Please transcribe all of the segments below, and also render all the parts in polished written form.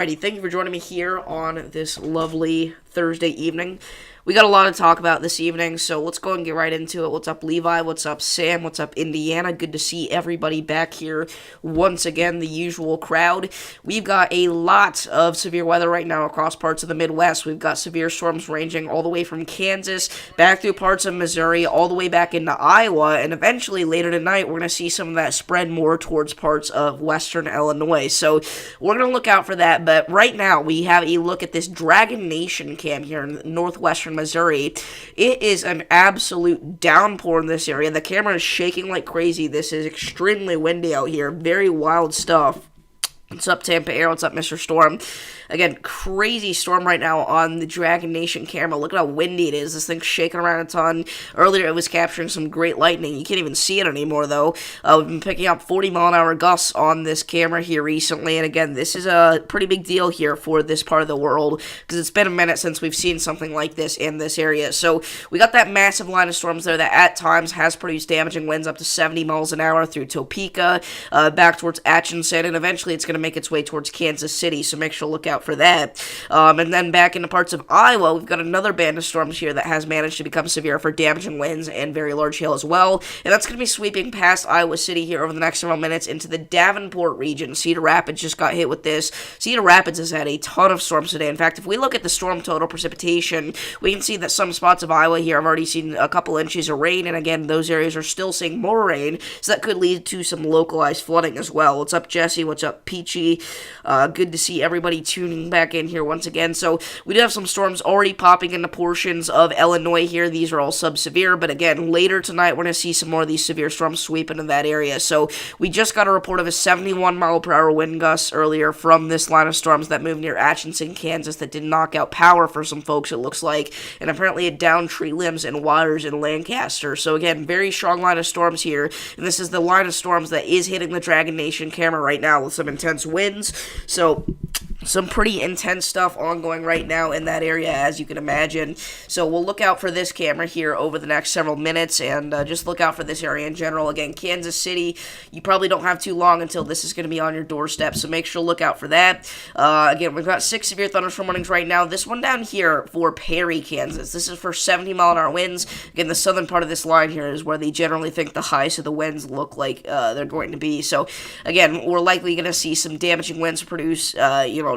Alrighty, thank you for joining me here on this lovely Thursday evening. We got a lot to talk about this evening, so let's go and get right into it. What's up, Levi? What's up, Sam? What's up, Indiana? Good to see everybody back here once again, the usual crowd. We've got a lot of severe weather right now across parts of the Midwest. We've got severe storms ranging all the way from Kansas, back through parts of Missouri, all the way back into Iowa, and eventually later tonight we're going to see some of that spread more towards parts of western Illinois. So we're going to look out for that, but right now we have a look at this Dragon Nation cam here in northwestern Missouri. It is an absolute downpour in this area. The camera is shaking like crazy. This is extremely windy out here. Very wild stuff. What's up, Tampa Air? What's up, Mr. Storm? Again, crazy storm right now on the Dragon Nation camera. Look at how windy it is. This thing's shaking around a ton. Earlier, it was capturing some great lightning. You can't even see it anymore, though. We've been picking up 40-mile-an-hour gusts on this camera here recently. And again, this is a pretty big deal here for this part of the world, because it's been a minute since we've seen something like this in this area. So we got that massive line of storms there that at times has produced damaging winds up to 70 miles an hour through Topeka, back towards Atchison, and eventually it's going to make its way towards Kansas City, so make sure to look out for that. And then back into parts of Iowa, we've got another band of storms here that has managed to become severe for damaging winds and very large hail as well, and that's going to be sweeping past Iowa City here over the next several minutes into the Davenport region. Cedar Rapids just got hit with this. Cedar Rapids has had a ton of storms today. In fact, if we look at the storm total precipitation, we can see that some spots of Iowa here have already seen a couple inches of rain, and again, those areas are still seeing more rain, so that could lead to some localized flooding as well. What's up, Jesse? What's up, Peachy? Good to see everybody tuning back in here once again. So we do have some storms already popping into portions of Illinois here. These are all sub-severe, but again, later tonight we're going to see some more of these severe storms sweep into that area. So we just got a report of a 71-mile-per-hour wind gust earlier from this line of storms that moved near Atchison, Kansas, that did knock out power for some folks, it looks like, and apparently it downed tree limbs and wires in Lancaster. So again, very strong line of storms here, and this is the line of storms that is hitting the Dragon Nation camera right now with some intense winds. So some pretty intense stuff ongoing right now in that area, as you can imagine. So we'll look out for this camera here over the next several minutes, and just look out for this area in general. Again, Kansas City, you probably don't have too long until this is going to be on your doorstep, so make sure to look out for that. Again, we've got 6 severe thunderstorm warnings right now. This one down here for Perry, Kansas. This is for 70-mile-an-hour winds. Again, the southern part of this line here is where they generally think the highs of the winds look like they're going to be. So, again, we're likely going to see some damaging winds produce,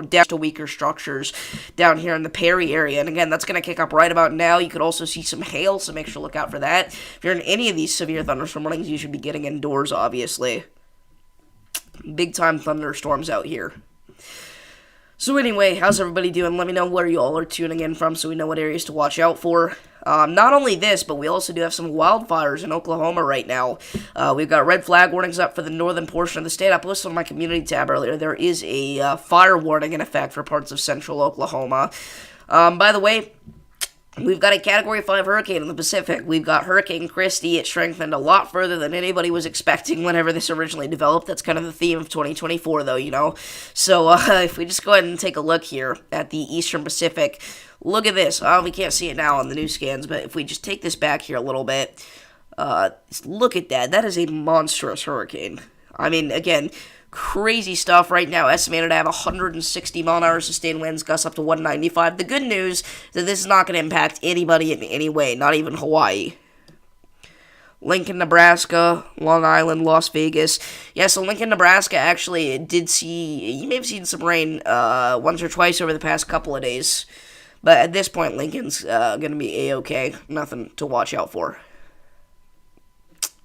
depth to weaker structures down here in the Perry area. And again, that's going to kick up right about now. You could also see some hail, so make sure to look out for that. If you're in any of these severe thunderstorm warnings, you should be getting indoors, obviously. Big-time thunderstorms out here. So anyway, how's everybody doing? Let me know where you all are tuning in from so we know what areas to watch out for. Not only this, but we also do have some wildfires in Oklahoma right now. We've got red flag warnings up for the northern portion of the state. I posted on my community tab earlier. There is a fire warning in effect for parts of central Oklahoma. By the way, we've got a Category 5 hurricane in the Pacific. We've got Hurricane Christy. It strengthened a lot further than anybody was expecting whenever this originally developed. That's kind of the theme of 2024, though, you know. So, if we just go ahead and take a look here at the Eastern Pacific, look at this. We can't see it now on the news scans, but if we just take this back here a little bit, look at that. That is a monstrous hurricane. I mean, again, crazy stuff right now, estimated to have 160-mile-an-hour sustained winds, gusts up to 195. The good news is that this is not going to impact anybody in any way, not even Hawaii. Lincoln, Nebraska, Long Island, Las Vegas. Yeah, so Lincoln, Nebraska actually did see, you may have seen some rain once or twice over the past couple of days. But at this point, Lincoln's going to be A-okay. Nothing to watch out for.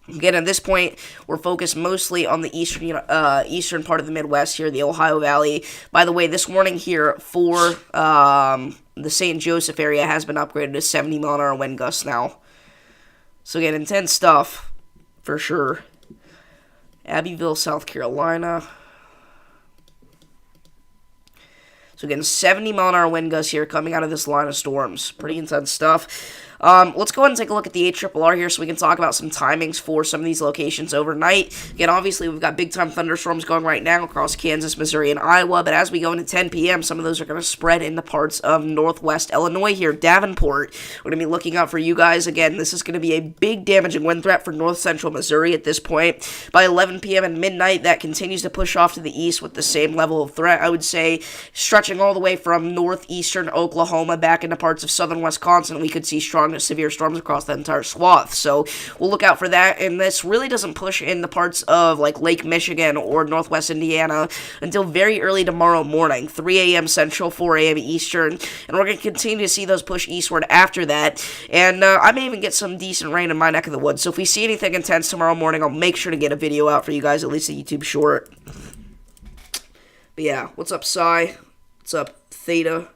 Again, at this point, we're focused mostly on the eastern part of the Midwest here, the Ohio Valley. By the way, this warning here for the St. Joseph area has been upgraded to 70-mile-an-hour wind gusts now. So again, intense stuff, for sure. Abbeville, South Carolina. So again, 70-mile-an-hour wind gusts here coming out of this line of storms. Pretty intense stuff. Let's go ahead and take a look at the ARRR here so we can talk about some timings for some of these locations overnight. Again, obviously, we've got big-time thunderstorms going right now across Kansas, Missouri, and Iowa, but as we go into 10 p.m., some of those are going to spread into parts of northwest Illinois here, Davenport. We're going to be looking out for you guys. Again, this is going to be a big damaging wind threat for north central Missouri at this point. By 11 p.m. and midnight, that continues to push off to the east with the same level of threat, I would say, stretching all the way from northeastern Oklahoma back into parts of southern Wisconsin. We could see strong to severe storms across that entire swath, so we'll look out for that. And this really doesn't push in the parts of like Lake Michigan or northwest Indiana until very early tomorrow morning, 3 a.m. Central, 4 a.m. Eastern, and we're going to continue to see those push eastward after that. And I may even get some decent rain in my neck of the woods, so if we see anything intense tomorrow morning, I'll make sure to get a video out for you guys, at least a YouTube short. But yeah, what's up, Psy? What's up, Theta?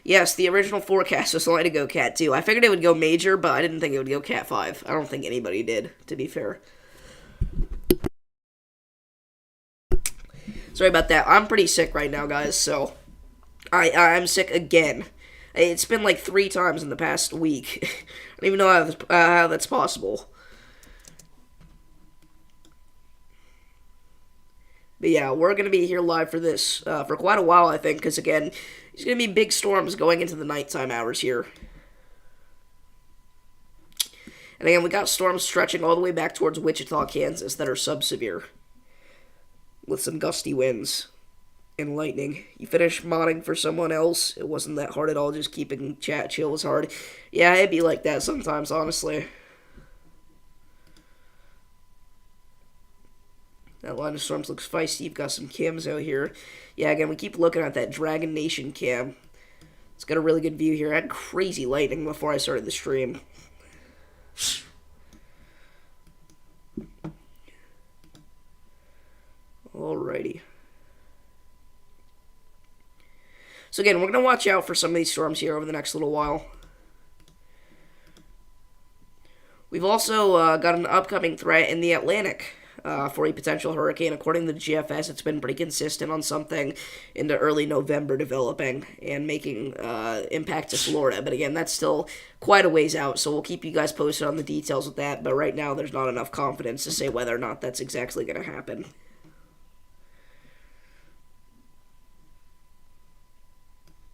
Yes, the original forecast was only to go Cat 2. I figured it would go major, but I didn't think it would go Cat 5. I don't think anybody did, to be fair. Sorry about that. I'm pretty sick right now, guys, so I'm sick again. It's been like 3 times in the past week. I don't even know how that's possible. But yeah, we're going to be here live for this for quite a while, I think, because again, there's going to be big storms going into the nighttime hours here. And again, we got storms stretching all the way back towards Wichita, Kansas that are sub-severe, with some gusty winds and lightning. You finished modding for someone else? It wasn't that hard at all, just keeping chat chill was hard. Yeah, it'd be like that sometimes, honestly. That line of storms looks feisty. You've got some cams out here. Yeah, again, we keep looking at that Dragon Nation cam. It's got a really good view here. I had crazy lightning before I started the stream. Alrighty. So again, we're going to watch out for some of these storms here over the next little while. We've also got an upcoming threat in the Atlantic for a potential hurricane. According to the GFS, it's been pretty consistent on something into early November developing and making impact to Florida. But again, that's still quite a ways out, so we'll keep you guys posted on the details of that. But right now, there's not enough confidence to say whether or not that's exactly going to happen.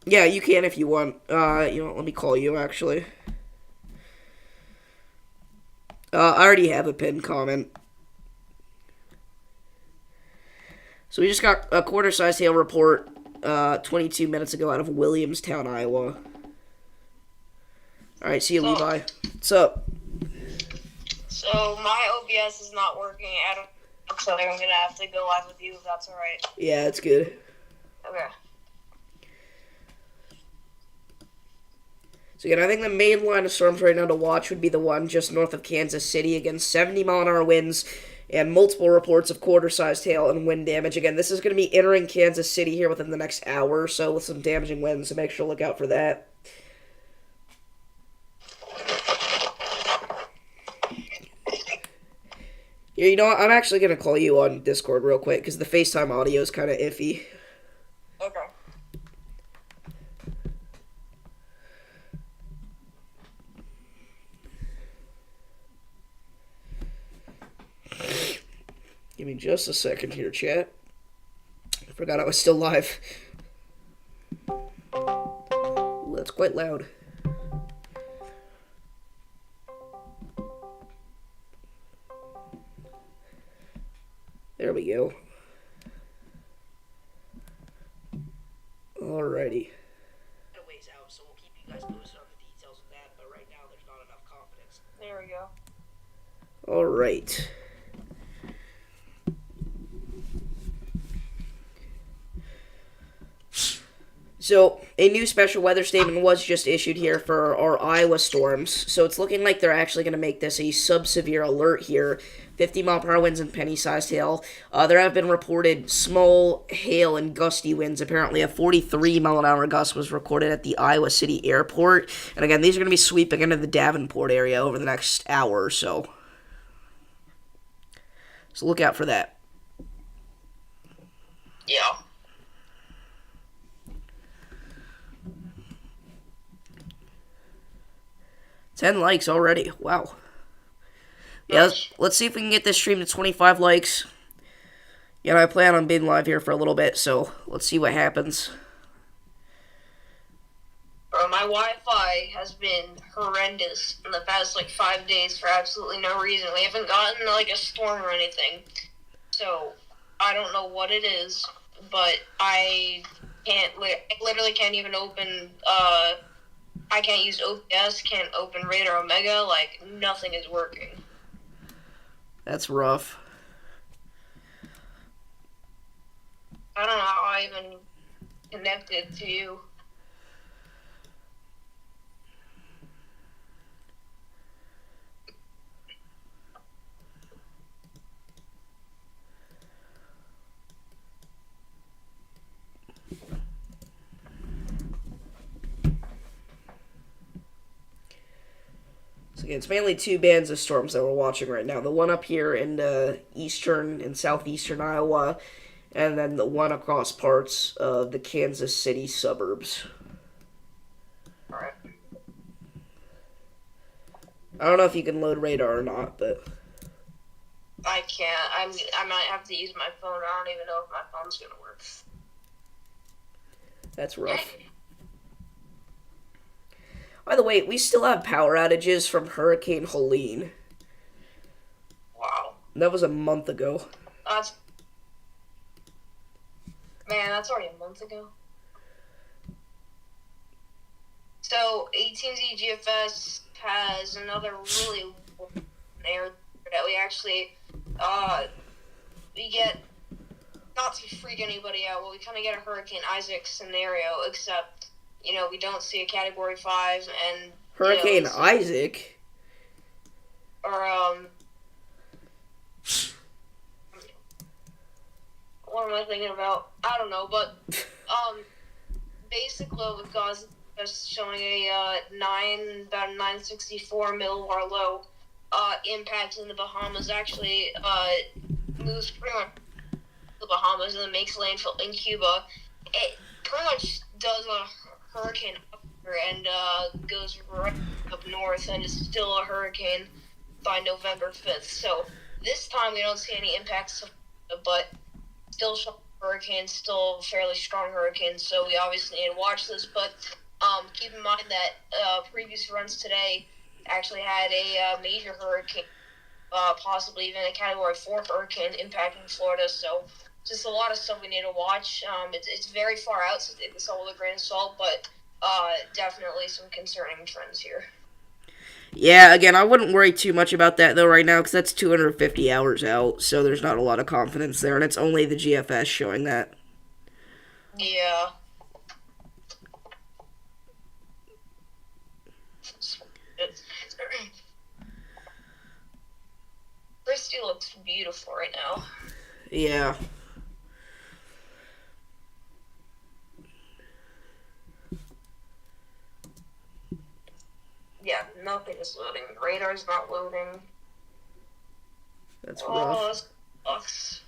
Yeah, you can if you want. Let me call you, actually. I already have a pinned comment. So we just got a quarter-sized hail report 22 minutes ago out of Williamstown, Iowa. Alright, see you, Levi. What's up? So my OBS is not working at all, so I'm going to have to go live with you if that's alright. Yeah, it's good. Okay. So again, I think the main line of storms right now to watch would be the one just north of Kansas City. Again, 70-mile-an-hour winds and multiple reports of quarter-sized hail and wind damage. Again, this is going to be entering Kansas City here within the next hour or so with some damaging winds, so make sure to look out for that. Here, you know what? I'm actually going to call you on Discord real quick because the FaceTime audio is kind of iffy. Okay. Give me just a second here, chat. I forgot I was still live. Ooh, that's quite loud. There we go. Alrighty. A ways out, so we'll keep you guys posted on the details of that, but right now there's not enough confidence. There we go. Alright. So, a new special weather statement was just issued here for our Iowa storms. So, it's looking like they're actually going to make this a sub-severe alert here. 50-mile-per-hour winds and penny-sized hail. There have been reported small hail and gusty winds. Apparently, a 43-mile-an-hour gust was recorded at the Iowa City Airport. And again, these are going to be sweeping into the Davenport area over the next hour or so. So, look out for that. Yeah. 10 likes already. Wow. Yeah, Nice. let's see if we can get this stream to 25 likes. You know, I plan on being live here for a little bit, so let's see what happens. Bro, my Wi-Fi has been horrendous in the past, 5 days for absolutely no reason. We haven't gotten, a storm or anything. So, I don't know what it is, but I literally can't even open, I can't use OBS, can't open Radar Omega, nothing is working. That's rough. I don't know how I even connected to you. So again, it's mainly two bands of storms that we're watching right now. The one up here in eastern and southeastern Iowa, and then the one across parts of the Kansas City suburbs. Alright. I don't know if you can load radar or not, but I can't. I might have to use my phone. I don't even know if my phone's gonna work. that's rough. By the way, we still have power outages from Hurricane Helene. Wow. That was a month ago. That's already a month ago. So 18Z GFS has another really air that we actually we get, not to freak anybody out, but we kind of get a Hurricane Isaac scenario, except we don't see a Category 5 and Hurricane Isaac? Or what am I thinking about? I don't know, but basically what we've got is just showing about a 964 millibar low impact in the Bahamas. Actually moves pretty much to the Bahamas and then makes landfall in Cuba. It pretty much does a hurricane up here and goes right up north and is still a hurricane by November 5th. So this time we don't see any impacts, but still hurricane, still fairly strong hurricane, so we obviously need to watch this. But keep in mind that previous runs today actually had a major hurricane, possibly even a Category 4 hurricane impacting Florida, so just a lot of stuff we need to watch. It's very far out, so take this all with a grain of salt, but definitely some concerning trends here. Yeah, again, I wouldn't worry too much about that, though, right now, because that's 250 hours out, so there's not a lot of confidence there, and it's only the GFS showing that. Yeah. Christy looks beautiful right now. Yeah. Yeah, nothing is loading. Radar's not loading. That's rough. This sucks.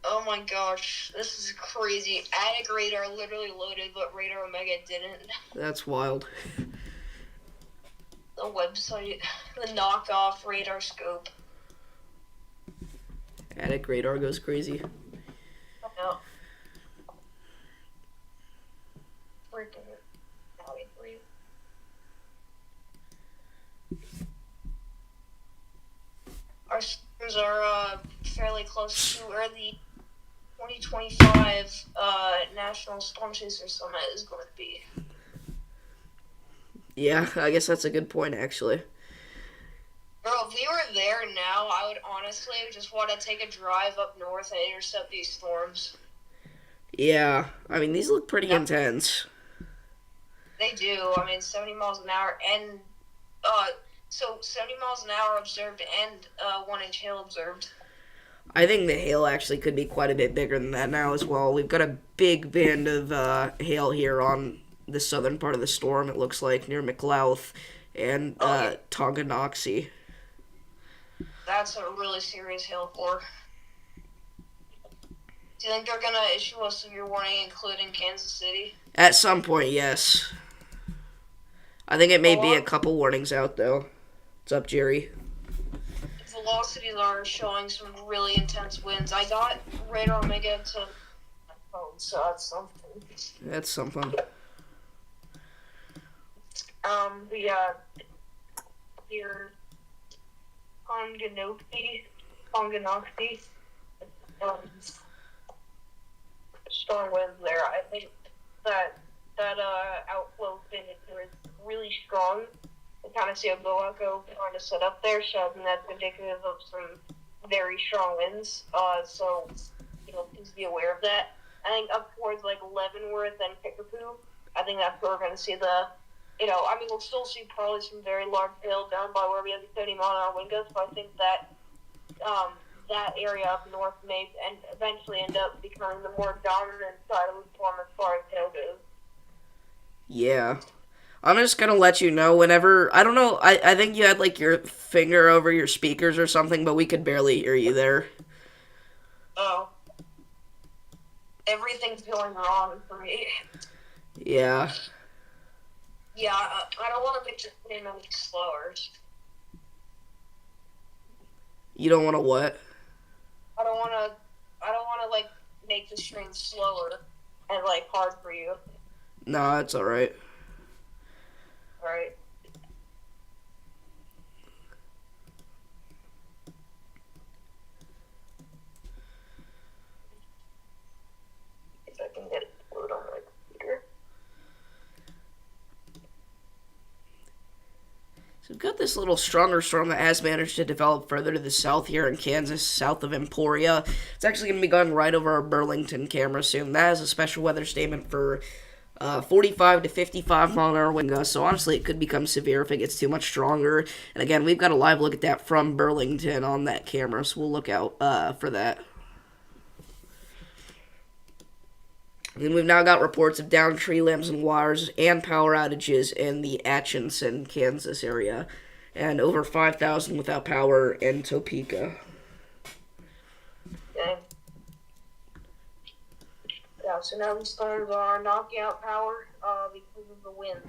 Oh my gosh, this is crazy. Attic Radar literally loaded, but Radar Omega didn't. That's wild. The website, the knockoff radar scope. Attic radar goes crazy. I know. Freaking howdy for you. Our streams are fairly close to where the 2025 National Storm Chaser Summit is going to be. Yeah, I guess that's a good point, actually. Bro, if we were there now, I would honestly just want to take a drive up north and intercept these storms. Yeah, I mean, these look pretty intense. They do. 70 miles an hour and, so 70 miles an hour observed and 1-inch hail observed. I think the hail actually could be quite a bit bigger than that now as well. We've got a big band of hail here on the southern part of the storm, it looks like, near McLouth and Tonganoxie. That's a really serious hail core. Do you think they're going to issue a severe warning, including Kansas City? At some point, yes. I think it may be a lot couple warnings out, though. What's up, Jerry? velocities are showing some really intense winds. I got radar omega to my phone, so that's something. That's something. The here Ponganoxie, strong winds there. I think that outflow signature is really strong. I kind of see a Boaco trying to set up there, so I think that's indicative of some very strong winds. So, please be aware of that. I think up towards like Leavenworth and Kickapoo, I think that's where we're going to see we'll still see probably some very large hail down by where we have the 70-mile-an-hour wind gusts, but I think that that area up north may eventually end up becoming the more dominant side of the storm as far as hail goes. Yeah. I'm just gonna let you know whenever, I don't know, I think you had like your finger over your speakers or something, but we could barely hear you there. Oh. Everything's going wrong for me. Yeah. Yeah, I don't want to make the stream any slower. You don't want to what? I don't want to like make the stream slower and like hard for you. Nah, it's alright. Alright. If I can get it to load on my computer. So we've got this little stronger storm that has managed to develop further to the south here in Kansas, south of Emporia. It's actually going to be going right over our Burlington camera soon. That is a special weather statement for 45 to 55 mile an hour wind gusts. So honestly, it could become severe if it gets too much stronger. And again, we've got a live look at that from Burlington on that camera, so we'll look out for that. And we've now got reports of downed tree limbs and wires and power outages in the Atchison, Kansas area, and over 5,000 without power in Topeka. Okay. Yeah, so now these storms are knocking out power because of the wind.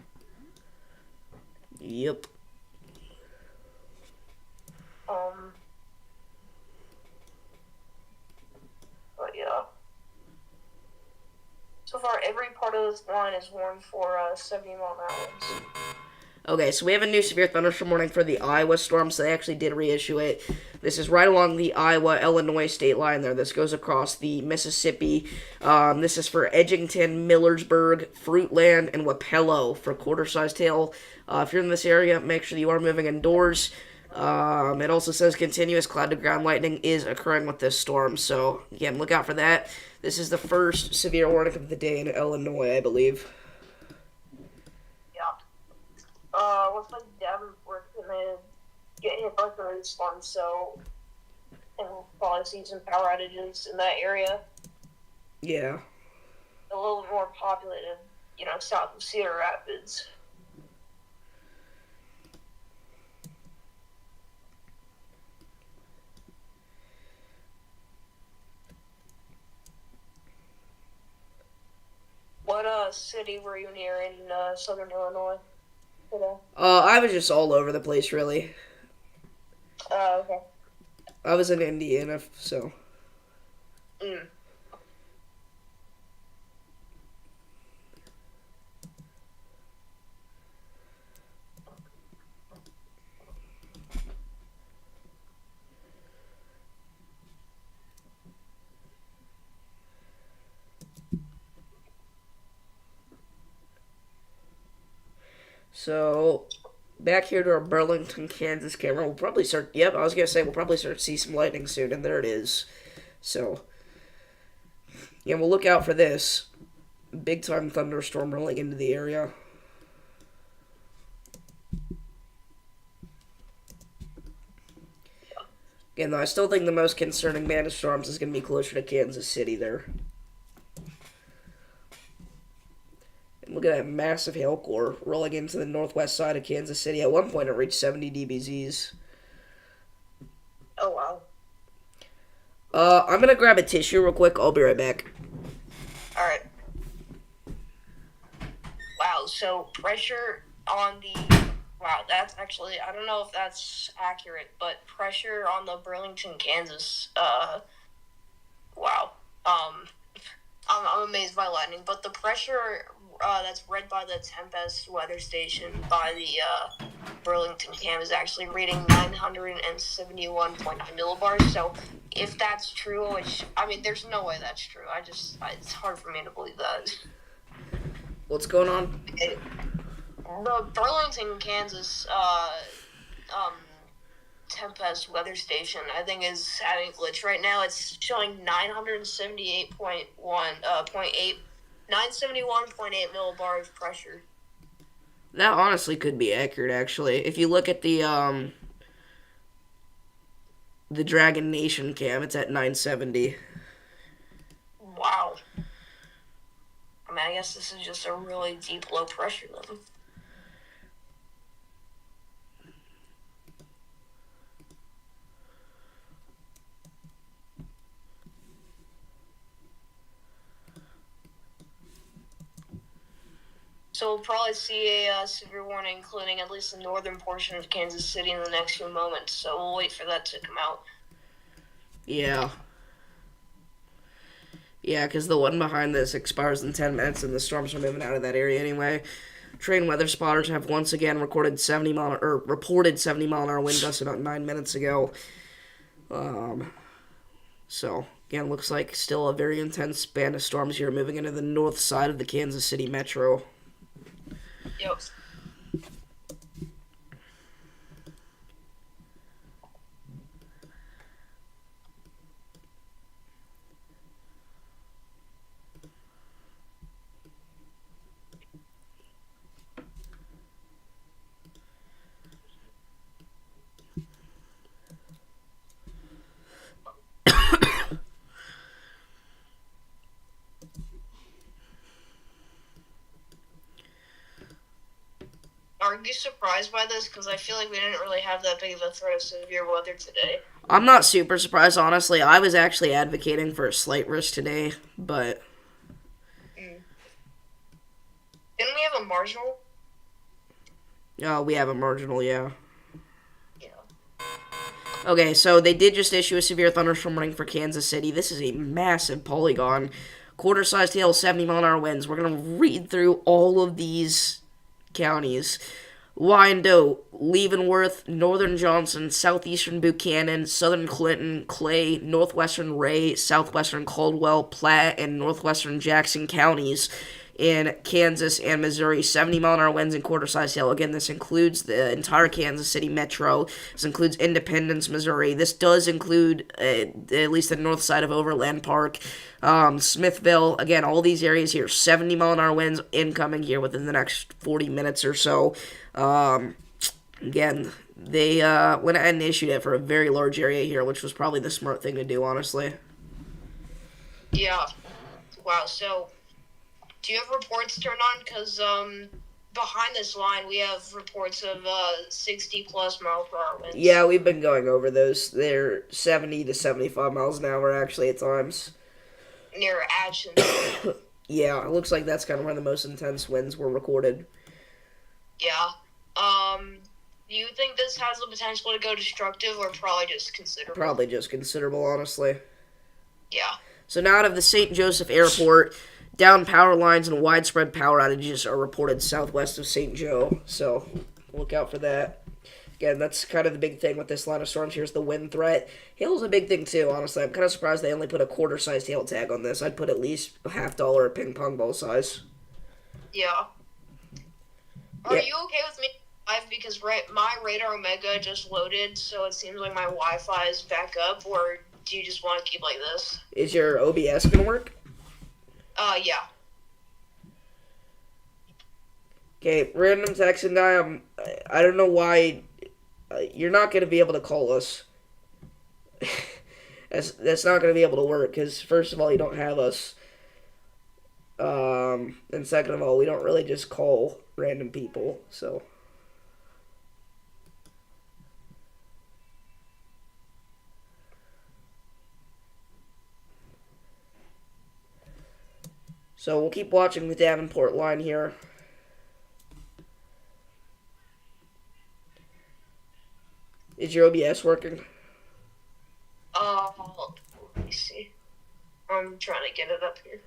Yep. But yeah. So far, every part of this line is warned for 70-mile-an-hour. Okay, so we have a new severe thunderstorm warning for the Iowa storm, so they actually did reissue it. This is right along the Iowa-Illinois state line there. This goes across the Mississippi. This is for Edgington, Millersburg, Fruitland, and Wapello for quarter-sized hail. If you're in this area, make sure you are moving indoors. It also says continuous cloud-to-ground lightning is occurring with this storm, so again, look out for that. This is the first severe warning of the day in Illinois, I believe. Yeah. Looks like Davenport's gonna get hit by some of these storms, so and we'll probably see some power outages in that area. Yeah. A little more populated, south of Cedar Rapids. What city were you near in southern Illinois today? I was just all over the place, really. Okay. I was in Indiana, so. So, back here to our Burlington, Kansas camera. We'll probably start. Yep, I was gonna say we'll probably start to see some lightning soon, and there it is. So, yeah, we'll look out for this big time thunderstorm rolling into the area. Again, though, I still think the most concerning band of storms is going to be closer to Kansas City there. Look at that massive hail core rolling into the northwest side of Kansas City. At one point, it reached 70 dBZs. Oh, wow. I'm going to grab a tissue real quick. I'll be right back. Alright. Wow, so pressure on the wow, that's actually I don't know if that's accurate, but pressure on the Burlington, Kansas. Wow. I'm amazed by lightning, but the pressure that's read by the Tempest weather station by the Burlington Cam is actually reading 971.9 millibars. So if that's true, which I mean, there's no way that's true. It's hard for me to believe that. What's going on? The Burlington, Kansas um, Tempest weather station, I think, is having a glitch right now. It's showing 971.8 millibars pressure. That honestly could be accurate, actually. If you look at the Dragon Nation cam, it's at 970. Wow. I mean, I guess this is just a really deep low pressure level. So we'll probably see a severe warning, including at least the northern portion of Kansas City in the next few moments. So we'll wait for that to come out. Yeah. Yeah, because the one behind this expires in 10 minutes, and the storms are moving out of that area anyway. Train weather spotters have once again reported 70-mile-an-hour wind gusts about 9 minutes ago. So again, looks like still a very intense band of storms here moving into the north side of the Kansas City metro. Yep. Are you surprised by this? Because I feel like we didn't really have that big of a threat of severe weather today. I'm not super surprised, honestly. I was actually advocating for a slight risk today, but Didn't we have a marginal? we have a marginal, yeah. Yeah. Okay, so they did just issue a severe thunderstorm warning for Kansas City. This is a massive polygon. Quarter-sized hail, 70-mile-an-hour winds. We're going to read through all of these counties. Wyandotte, Leavenworth, Northern Johnson, Southeastern Buchanan, Southern Clinton, Clay, Northwestern Ray, Southwestern Caldwell, Platte, and Northwestern Jackson counties in Kansas and Missouri. 70-mile-an-hour winds and quarter-sized hail. Again, this includes the entire Kansas City metro. This includes Independence, Missouri. This does include at least the north side of Overland Park. Smithville, again, all these areas here. 70-mile-an-hour winds incoming here within the next 40 minutes or so. Again, they went ahead and issued it for a very large area here, which was probably the smart thing to do, honestly. Yeah. Wow. So, do you have reports turned on? Because behind this line, we have reports of 60-plus mile per hour winds. Yeah, we've been going over those. They're 70 to 75 miles an hour, actually, at times. Near Action. Yeah, it looks like that's kind of where the most intense winds were recorded. Yeah. Do you think this has the potential to go destructive or probably just considerable? Probably just considerable, honestly. Yeah. So now out of the St. Joseph Airport, down power lines and widespread power outages are reported southwest of St. Joe. So look out for that. Again, that's kind of the big thing with this line of storms here is the wind threat. Hail's a big thing too, honestly. I'm kind of surprised they only put a quarter-sized hail tag on this. I'd put at least $50 a ping pong ball size. Yeah. Are you okay with me live because my Radar Omega just loaded, so it seems like my Wi-Fi is back up, or do you just want to keep like this? Is your OBS gonna work? Yeah. Okay, random texting guy. I don't know why you're not gonna be able to call us. that's not gonna be able to work because first of all, you don't have us. And second of all, we don't really just call random people, so. So we'll keep watching the Davenport line here. Is your OBS working? Let me see. I'm trying to get it up here.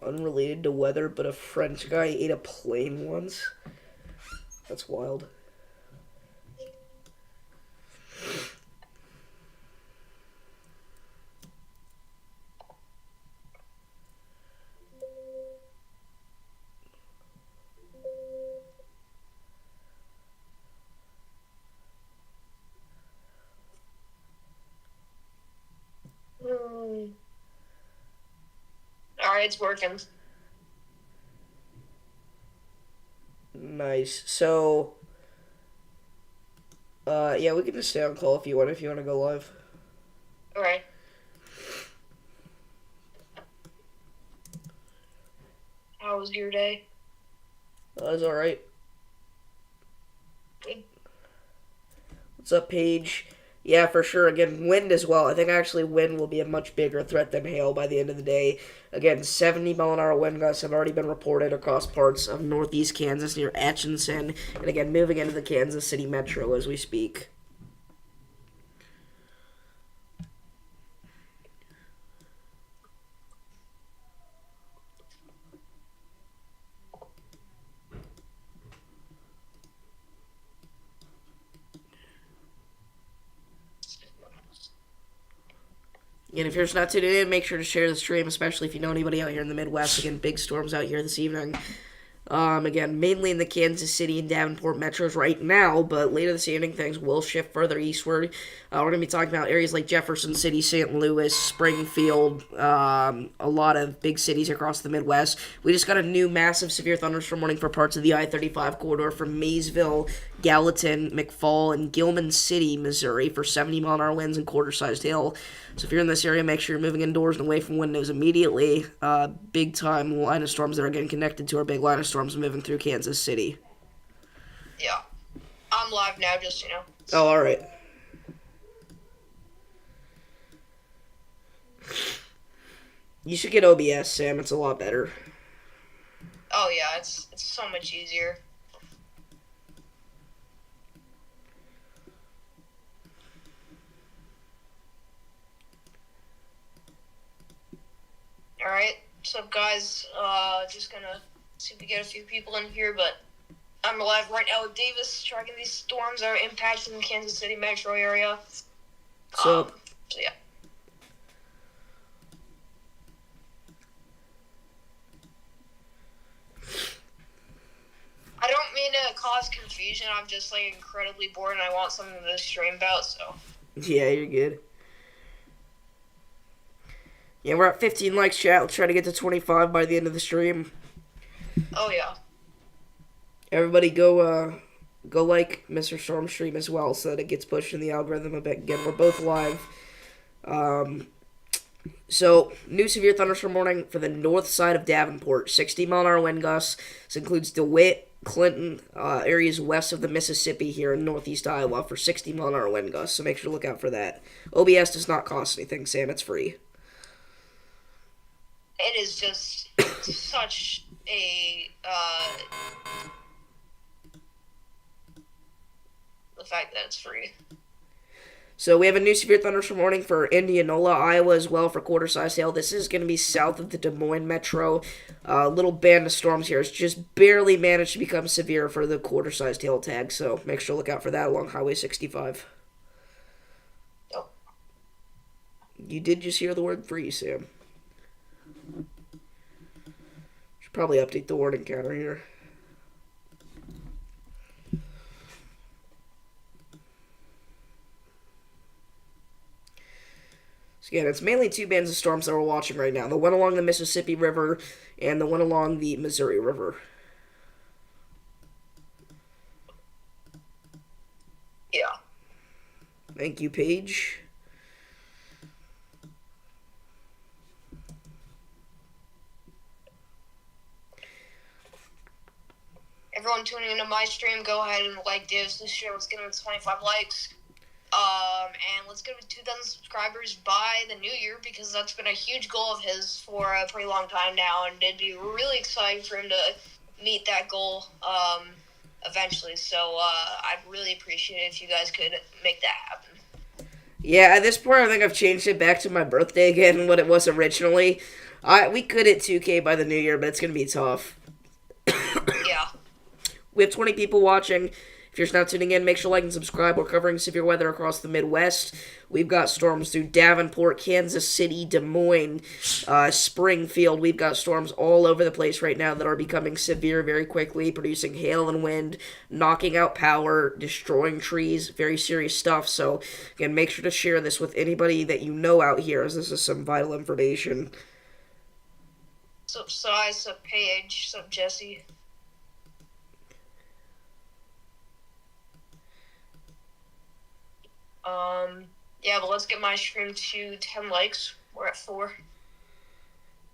Unrelated to weather, but a French guy ate a plane once. That's wild. Alright, it's working. Nice. So, yeah, we can just stay on call if you want. If you want to go live. Alright. How was your day? That's all right. Good. What's up, Paige? Yeah, for sure. Again, wind as well. I think actually wind will be a much bigger threat than hail by the end of the day. Again, 70-mile-an-hour wind gusts have already been reported across parts of northeast Kansas near Atchison, and again, moving into the Kansas City metro as we speak. And if you're just not tuning in, make sure to share the stream, especially if you know anybody out here in the Midwest. Again, big storms out here this evening. Again, mainly in the Kansas City and Davenport metros right now, but later this evening things will shift further eastward. We're going to be talking about areas like Jefferson City, St. Louis, Springfield, a lot of big cities across the Midwest. We just got a new massive severe thunderstorm warning for parts of the I-35 corridor from Maysville, Gallatin, McFall, and Gilman City, Missouri for 70-mile-an-hour winds and quarter-sized hail. So if you're in this area, make sure you're moving indoors and away from windows immediately. Big-time line of storms that are getting connected to our big line of storms moving through Kansas City. Yeah. I'm live now, just, you know. Oh, all right. You should get OBS, Sam. It's a lot better. Oh, yeah, it's so much easier. Alright, what's up, guys? Just gonna see if we get a few people in here, but I'm live right now with Davis, tracking these storms that are impacting the Kansas City metro area. So Yeah. I don't mean to cause confusion, I'm just, like, incredibly bored and I want something to stream about, so. yeah, you're good. Yeah, we're at 15 likes, chat. Let's try to get to 25 by the end of the stream. Oh, yeah. Everybody go like Mr. Storm stream as well so that it gets pushed in the algorithm a bit. Again, we're both live. So, new severe thunderstorm warning for the north side of Davenport. 60-mile-an-hour wind gusts. This includes DeWitt, Clinton, areas west of the Mississippi here in northeast Iowa for 60-mile-an-hour wind gusts. So make sure to look out for that. OBS does not cost anything, Sam. It's free. It is just such a, the fact that it's free. So we have a new severe thunderstorm warning for Indianola, Iowa as well for quarter-sized hail. This is going to be south of the Des Moines metro. Little band of storms here. It's just barely managed to become severe for the quarter-sized hail tag. So make sure to look out for that along Highway 65. Yep. You did just hear the word free, Sam. Should probably update the warning counter here. So again, it's mainly two bands of storms that we're watching right now. The one along the Mississippi River and the one along the Missouri River. Yeah. Thank you, Paige. Everyone tuning into my stream, go ahead and like this stream. Let's get him to 25 likes. And let's get him to 2,000 subscribers by the new year, because that's been a huge goal of his for a pretty long time now, and it'd be really exciting for him to meet that goal eventually. So I'd really appreciate it if you guys could make that happen. Yeah, at this point, I think I've changed it back to my birthday again, what it was originally. We could hit 2K by the new year, but it's going to be tough. Yeah. We have 20 people watching. If you're just now tuning in, make sure to like and subscribe. We're covering severe weather across the Midwest. We've got storms through Davenport, Kansas City, Des Moines, Springfield. We've got storms all over the place right now that are becoming severe very quickly, producing hail and wind, knocking out power, destroying trees. Very serious stuff. So, again, make sure to share this with anybody that you know out here, as this is some vital information. Sup, Sai, sup, Paige, sup, Jesse. Yeah, but let's get my stream to 10 likes. We're at 4.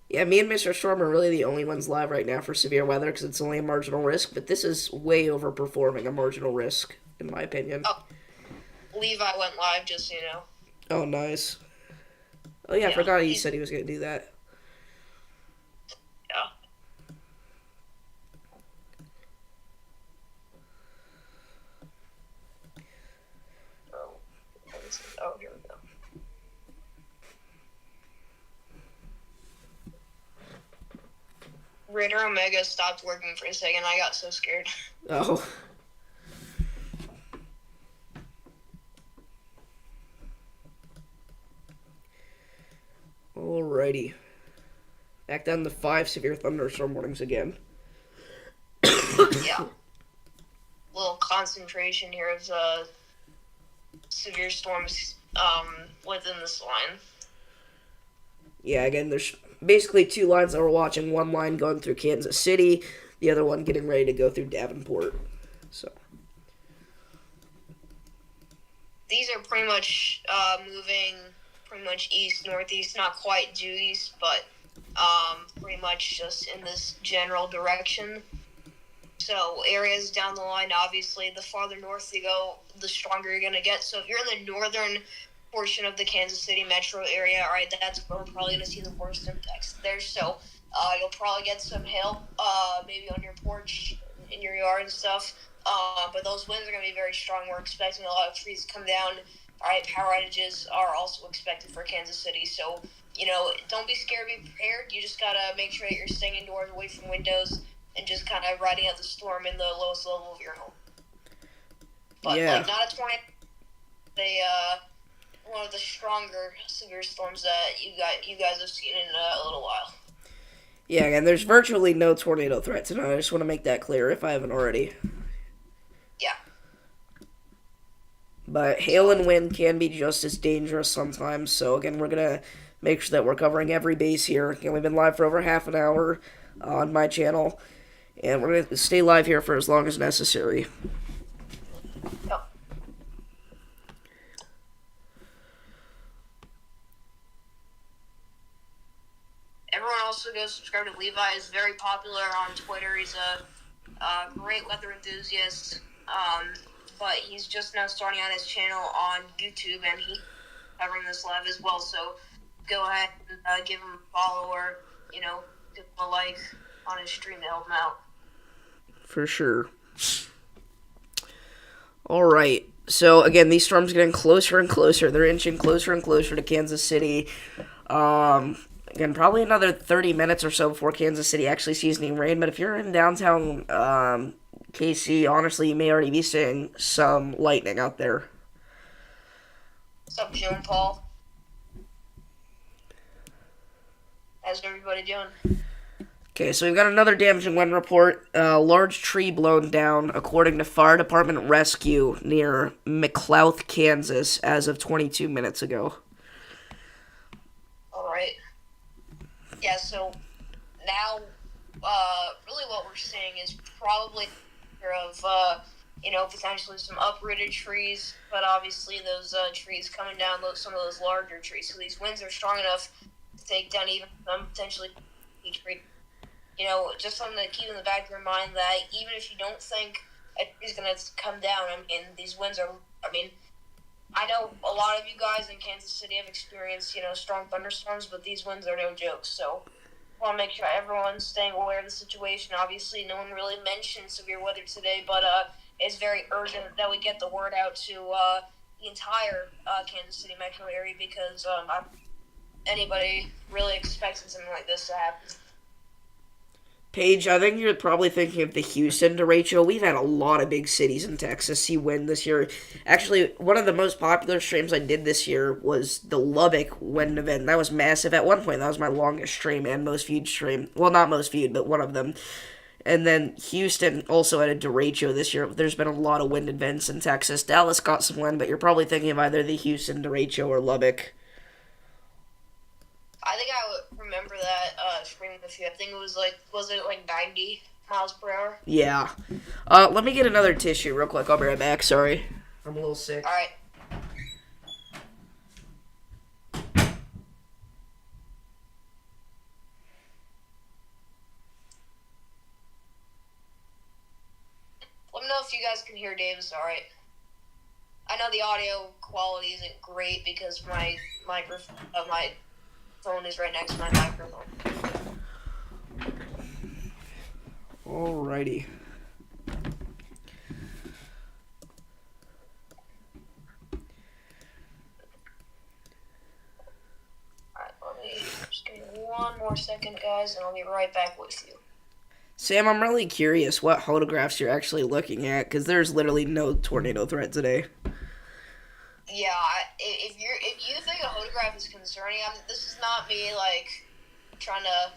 Yeah, me and Mr. Storm are really the only ones live right now for severe weather because it's only a marginal risk, but this is way overperforming a marginal risk, in my opinion. Oh, Levi went live, just so you know. Oh, nice. Oh, yeah, I forgot he said he was going to do that. Yeah. Oh, here we go. Raider Omega stopped working for a second. I got so scared. Oh. Alrighty. Back down to 5 severe thunderstorm warnings again. Yeah. Little concentration here of severe storms within this line. Yeah, again, there's basically 2 lines that we're watching. One line going through Kansas City, the other one getting ready to go through Davenport. So these are pretty much moving pretty much east, northeast, not quite due east, but pretty much just in this general direction. So areas down the line, obviously, the farther north you go, the stronger you're going to get. So if you're in the northern portion of the Kansas City metro area, all right, that's where we're probably going to see the worst impacts there. So you'll probably get some hail, maybe on your porch, in your yard and stuff. But those winds are going to be very strong. We're expecting a lot of trees to come down. All right, power outages are also expected for Kansas City. So, don't be scared, be prepared. You just got to make sure that you're staying indoors, away from windows, and just kind of riding out the storm in the lowest level of your home. But, not a tornado. One of the stronger severe storms that you guys have seen in a little while. Yeah, again, there's virtually no tornado threat tonight. I just want to make that clear if I haven't already. Yeah. But hail and wind can be just as dangerous sometimes. So, again, we're going to make sure that we're covering every base here. Again, we've been live for over half an hour on my channel. And we're going to stay live here for as long as necessary. Yep. Everyone also go subscribe to Levi. He's very popular on Twitter. He's a great weather enthusiast. But he's just now starting out his channel on YouTube, and he's covering this live as well. So go ahead and give him a follow or, give him a like on his stream to help him out. For sure. Alright. So, again, these storms getting closer and closer. They're inching closer and closer to Kansas City. Again, probably another 30 minutes or so before Kansas City actually sees any rain. But if you're in downtown KC, honestly, you may already be seeing some lightning out there. What's up, Joe and Paul? How's everybody doing? Okay, so we've got another damaging wind report. Large tree blown down, according to Fire Department Rescue near McLouth, Kansas, as of 22 minutes ago. All right. Yeah, so now, really what we're seeing is probably of potentially some uprooted trees, but obviously those trees coming down, some of those larger trees. So these winds are strong enough to take down even some potentially tree. Just something to keep in the back of your mind that even if you don't think a tree's going to come down, these winds are, I know a lot of you guys in Kansas City have experienced, strong thunderstorms, but these winds are no joke. So I want to make sure everyone's staying aware of the situation. Obviously, no one really mentioned severe weather today, but it's very urgent that we get the word out to the entire Kansas City metro area because anybody really expecting something like this to happen. Paige, I think you're probably thinking of the Houston derecho. We've had a lot of big cities in Texas see wind this year. Actually, one of the most popular streams I did this year was the Lubbock wind event. That was massive. At one point, that was my longest stream and most viewed stream. Well, not most viewed, but one of them. And then Houston also had a derecho this year. There's been a lot of wind events in Texas. Dallas got some wind, but you're probably thinking of either the Houston derecho or Lubbock. I think I would remember that stream with you. I think it was like 90 miles per hour? Yeah. Let me get another tissue real quick. I'll be right back. Sorry. I'm a little sick. All right. Let me know if you guys can hear Davis all right. I know the audio quality isn't great because my phone is right next to my microphone. Alrighty. Alright, let me just give me one more second, guys, and I'll be right back with you. Sam, I'm really curious what photographs you're actually looking at, because there's literally no tornado threat today. Yeah, if you think a photograph is concerning, this is not me trying to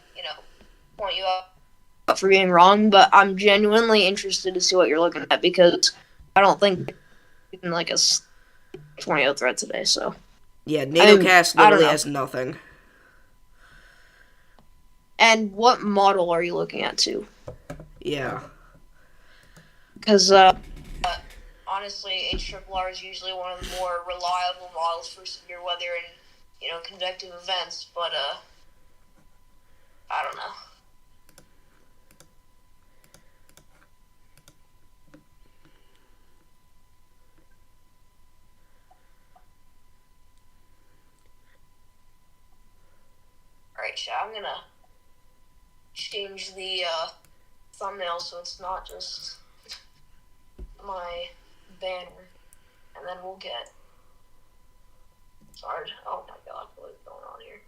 point you out for being wrong, but I'm genuinely interested to see what you're looking at because I don't think even a tornado threat today. So yeah, NATOcast literally has nothing. And what model are you looking at too? Yeah. Because honestly, HRRR is usually one of the more reliable models for severe weather and convective events. But I don't know. Alright, chat, I'm gonna change the thumbnail so it's not just my banner, and then we'll get started. Oh my god, what is going on here?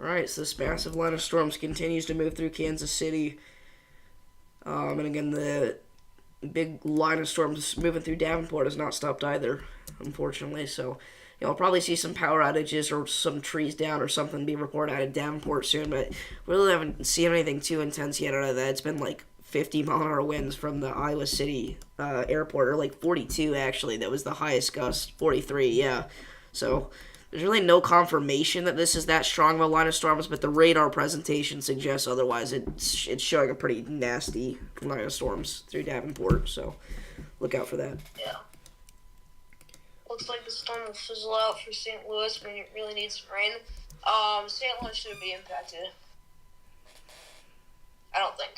Alright, so this massive line of storms continues to move through Kansas City. And again, the big line of storms moving through Davenport has not stopped either, unfortunately. So, I'll probably see some power outages or some trees down or something be reported out of Davenport soon. But we really haven't seen anything too intense yet out of that. It's been like 50-mile-an-hour winds from the Iowa City airport, or like 42 actually. That was the highest gust, 43, yeah. So there's really no confirmation that this is that strong of a line of storms, but the radar presentation suggests otherwise. It's showing a pretty nasty line of storms through Davenport, so look out for that. Yeah. Looks like the storm will fizzle out for St. Louis when it really needs some rain. St. Louis shouldn't be impacted. I don't think.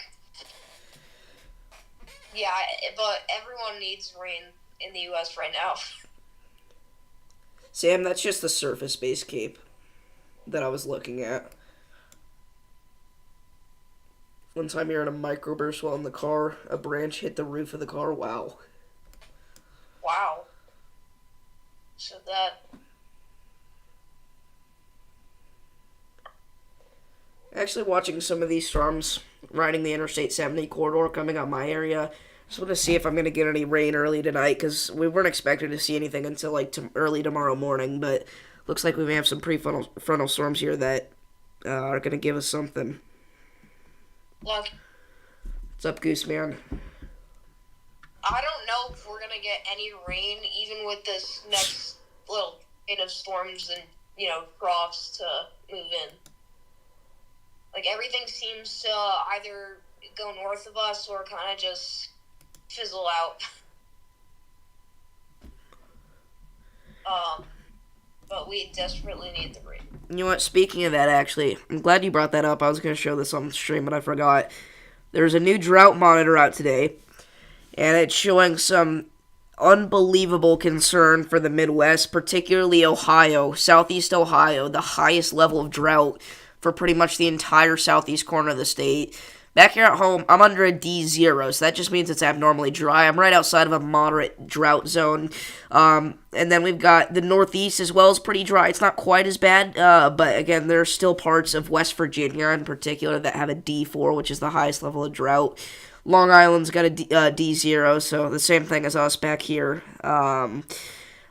Yeah, but everyone needs rain in the U.S. right now. Sam, that's just the surface-based cape that I was looking at. One time you're in a microburst while in the car, a branch hit the roof of the car. Wow. Wow. So that... Actually watching some of these storms riding the Interstate 70 corridor coming up my area. Just want to see if I'm going to get any rain early tonight, because we weren't expecting to see anything until early tomorrow morning, but looks like we may have some pre-frontal storms here that are going to give us something. Look. What's up, Goose Man? I don't know if we're gonna get any rain, even with this next little chain of storms and troughs to move in. Like everything seems to either go north of us or kind of just fizzle out. But we desperately need the rain. You know what? Speaking of that, actually, I'm glad you brought that up. I was going to show this on the stream, but I forgot. There's a new drought monitor out today, and it's showing some unbelievable concern for the Midwest, particularly Ohio, Southeast Ohio, the highest level of drought for pretty much the entire southeast corner of the state. Back here at home, I'm under a D0, so that just means it's abnormally dry. I'm right outside of a moderate drought zone. And then we've got the Northeast as well as pretty dry. It's not quite as bad, but again, there are still parts of West Virginia in particular that have a D4, which is the highest level of drought. Long Island's got a D0, so the same thing as us back here.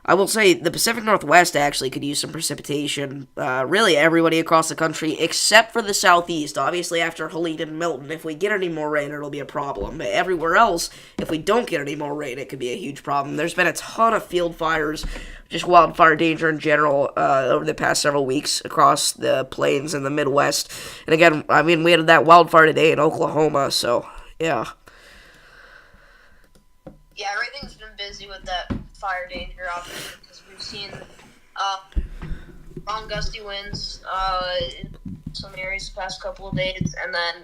I will say the Pacific Northwest actually could use some precipitation. Really, everybody across the country except for the Southeast. Obviously, after Helene and Milton, if we get any more rain, it'll be a problem. But everywhere else, if we don't get any more rain, it could be a huge problem. There's been a ton of field fires, just wildfire danger in general, over the past several weeks across the plains and the Midwest. And again, I mean, we had that wildfire today in Oklahoma, so yeah. Yeah, everything's been busy with that fire danger, obviously, because we've seen strong gusty winds in some areas the past couple of days, and then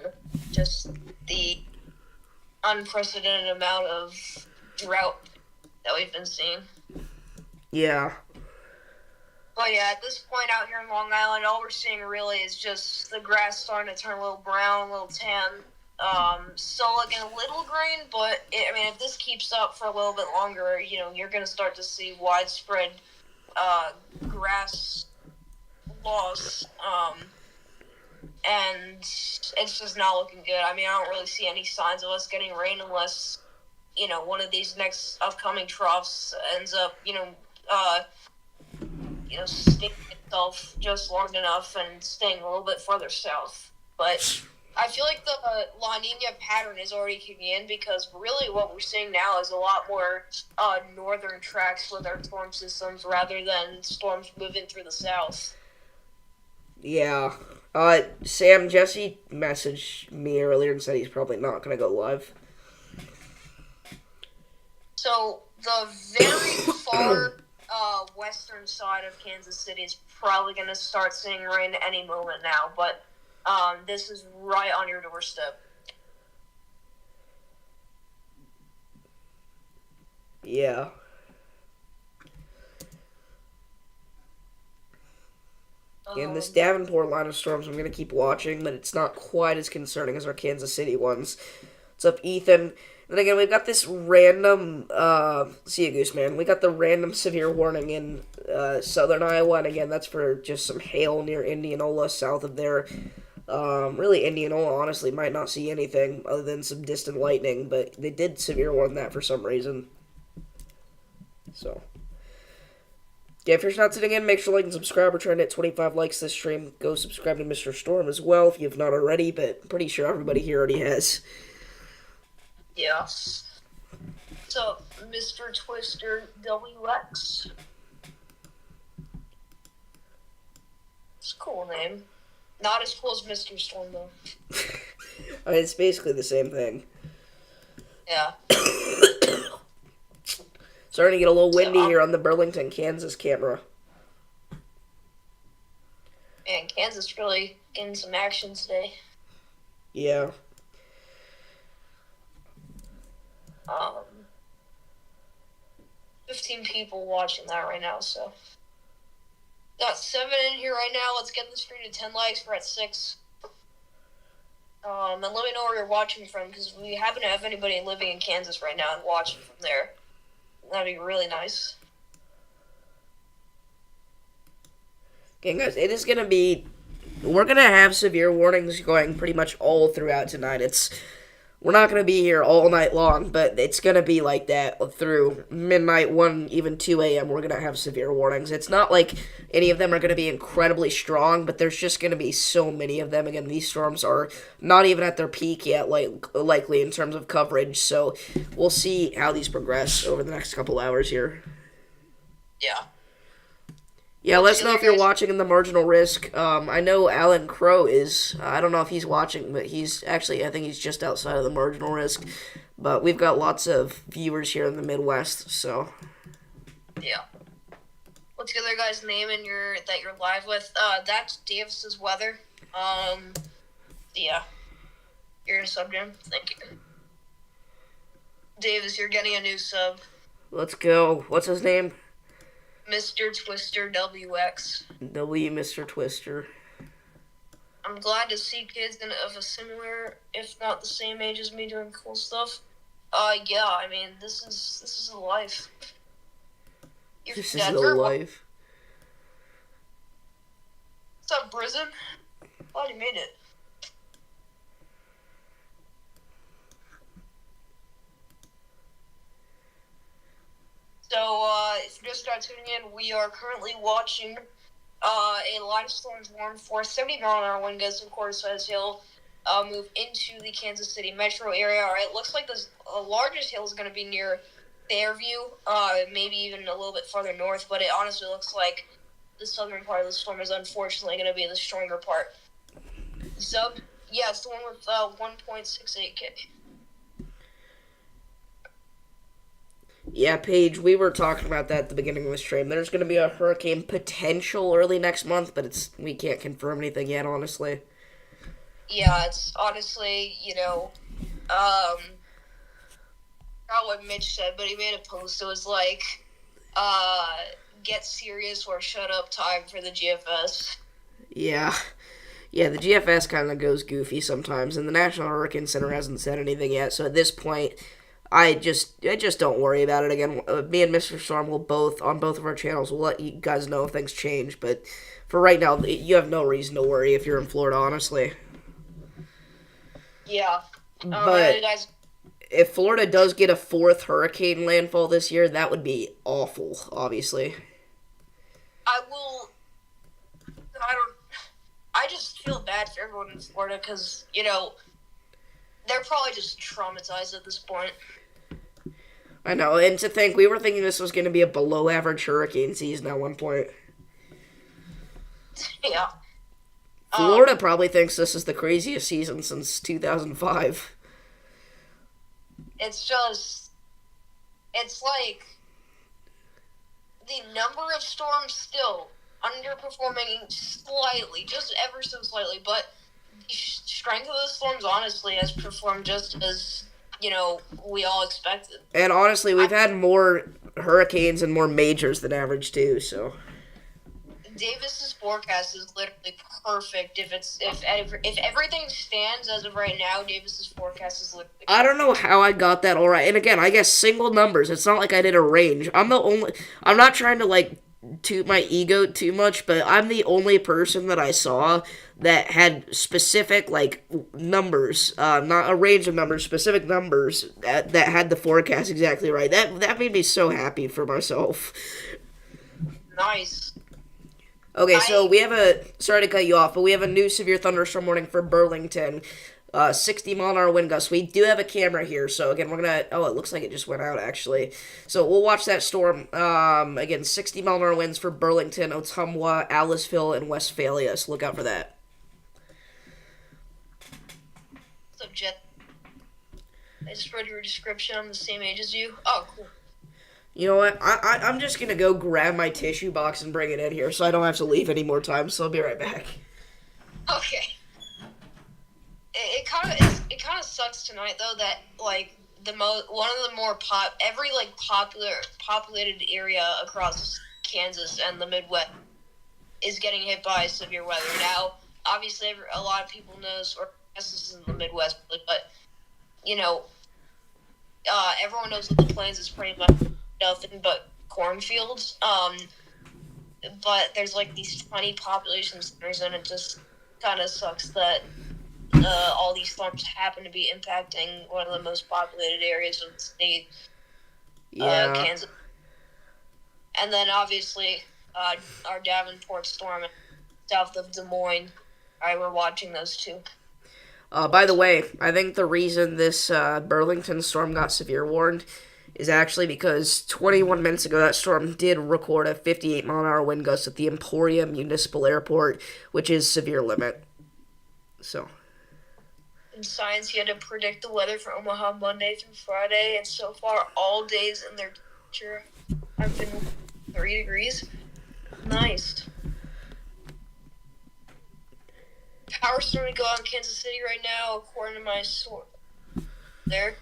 just the unprecedented amount of drought that we've been seeing. Yeah. But yeah, at this point out here in Long Island, all we're seeing really is just the grass starting to turn a little brown, a little tan. Still looking a little green, but if this keeps up for a little bit longer, you're going to start to see widespread grass loss, and it's just not looking good. I don't really see any signs of us getting rain unless, one of these next upcoming troughs ends up, sticking itself just long enough and staying a little bit further south. But I feel like the La Nina pattern is already kicking in because really what we're seeing now is a lot more northern tracks with our storm systems rather than storms moving through the south. Yeah. Sam, Jesse messaged me earlier and said he's probably not going to go live. So the very far western side of Kansas City is probably going to start seeing rain any moment now, but this is right on your doorstep. Yeah. And this Davenport line of storms I'm going to keep watching, but it's not quite as concerning as our Kansas City ones. What's up, Ethan? And again, we've got this random, see you, Goose Man. We got the random severe warning in southern Iowa, and again, that's for just some hail near Indianola, south of there. Really, Indianola, honestly, might not see anything other than some distant lightning, but they did severe warn that for some reason. So, yeah, if you're not sitting in, make sure to like and subscribe. We're trying to hit 25 likes this stream. Go subscribe to Mr. Storm as well if you've not already, but I'm pretty sure everybody here already has. Yeah. So, Mr. Twister WX. It's a cool name. Not as cool as Mr. Storm, though. It's basically the same thing. Yeah. Starting to get a little windy here on the Burlington, Kansas camera. Man, Kansas really getting some action today. Yeah. 15 people watching that right now, so. Got 7 in here right now. Let's get the stream to 10 likes. We're at 6. And let me know where you're watching from, because we happen to have anybody living in Kansas right now and watching from there. That'd be really nice. Okay, guys, it is going to be... We're going to have severe warnings going pretty much all throughout tonight. It's we're not going to be here all night long, but it's going to be like that through midnight, 1, even 2 a.m. We're going to have severe warnings. It's not like any of them are going to be incredibly strong, but there's just going to be so many of them. Again, these storms are not even at their peak yet, likely in terms of coverage, so we'll see how these progress over the next couple hours here. Yeah. Yeah, let us know if you're watching in the marginal risk. I know Alan Crow is. I don't know if he's watching, but he's actually, I think he's just outside of the marginal risk. But we've got lots of viewers here in the Midwest, so. Yeah. What's the other guy's name that you're live with? That's Davis's weather. Yeah. You're a sub, Jim. Thank you. Davis, you're getting a new sub. Let's go. What's his name? Mr. Twister WX. Mr. Twister. I'm glad to see kids of a similar, if not the same age as me doing cool stuff. Yeah, I mean, this is a life. This is the life. What's up, Prison? Glad you made it. So, if you just start tuning in, we are currently watching a line of storms warned for 70-mile-an-hour wind gusts and quarter-size hail move into the Kansas City metro area. All right, it looks like the largest hail is going to be near Fairview, maybe even a little bit farther north, but it honestly looks like the southern part of the storm is unfortunately going to be the stronger part. Sub, yeah, it's the one with 1.68K. Yeah, Paige, we were talking about that at the beginning of the stream. There's going to be a hurricane potential early next month, but we can't confirm anything yet, honestly. Yeah, it's honestly, not what Mitch said, but he made a post. It was like, get serious or shut up time for the GFS. Yeah. Yeah, the GFS kind of goes goofy sometimes, and the National Hurricane Center hasn't said anything yet, so at this point, I just don't worry about it again. Me and Mr. Storm will on both of our channels, we'll let you guys know if things change, but for right now, you have no reason to worry if you're in Florida, honestly. Yeah. But if Florida does get a 4th hurricane landfall this year, that would be awful, obviously. I just feel bad for everyone in Florida because, they're probably just traumatized at this point. I know, and to think, we were thinking this was going to be a below-average hurricane season at one point. Yeah. Florida probably thinks this is the craziest season since 2005. It's like the number of storms still underperforming slightly, just ever so slightly, but the strength of the storms, honestly, has performed just as, we all expected. And honestly, we've had more hurricanes and more majors than average, too, so. Davis's forecast is literally perfect. If everything stands as of right now, Davis's forecast is literally perfect. I don't know how I got that all right. And again, I guess single numbers. It's not like I did a range. I'm not trying to, toot my ego too much, but I'm the only person that I saw that had specific, numbers, not a range of numbers, specific numbers that had the forecast exactly right. That made me so happy for myself. Nice. Okay, so sorry to cut you off, but we have a new severe thunderstorm warning for Burlington. 60-mile-an-hour wind gusts. We do have a camera here, so again, we're gonna. Oh, it looks like it just went out actually. So we'll watch that storm. Again, 60-mile-an-hour winds for Burlington, Ottumwa, Aliceville, and Westphalia. So look out for that. What's up, Jet? I just read your description. I'm the same age as you. Oh, cool. You know what? I'm just gonna go grab my tissue box and bring it in here, so I don't have to leave any more time. So I'll be right back. Okay. It kind of sucks tonight though that one of the more populated area across Kansas and the Midwest is getting hit by severe weather. Now, obviously, a lot of people know, or I guess this is in the Midwest, but everyone knows that the Plains is pretty much nothing but cornfields. But there's these tiny population centers, and it just kind of sucks that all these storms happen to be impacting one of the most populated areas of the state, Yeah. Kansas. And then obviously our Davenport storm south of Des Moines. We're watching those two. By the way, I think the reason this Burlington storm got severe warned is actually because 21 minutes ago that storm did record a 58-mile-an-hour wind gust at the Emporia Municipal Airport, which is severe limit. So. In science, you had to predict the weather for Omaha Monday through Friday, and so far all days in their temperature have been 3 degrees. Nice. Power starting to go out in Kansas City right now, according to my source. There.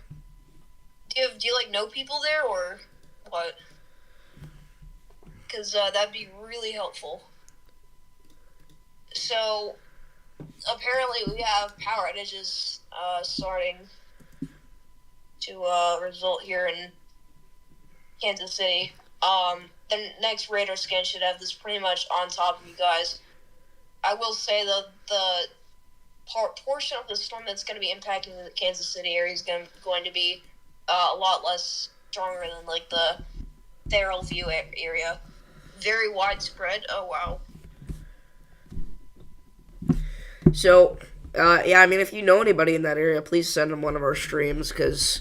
Do you like know people there or what? Because that'd be really helpful. So apparently we have power outages starting to result here in Kansas City. The next radar scan should have this pretty much on top of you guys. I will say though, the portion of the storm that's going to be impacting the Kansas City area is going to be a lot less stronger than like the Therrell View area. Very widespread. Oh wow. So, yeah, I mean, if you know anybody in that area, please send them one of our streams, because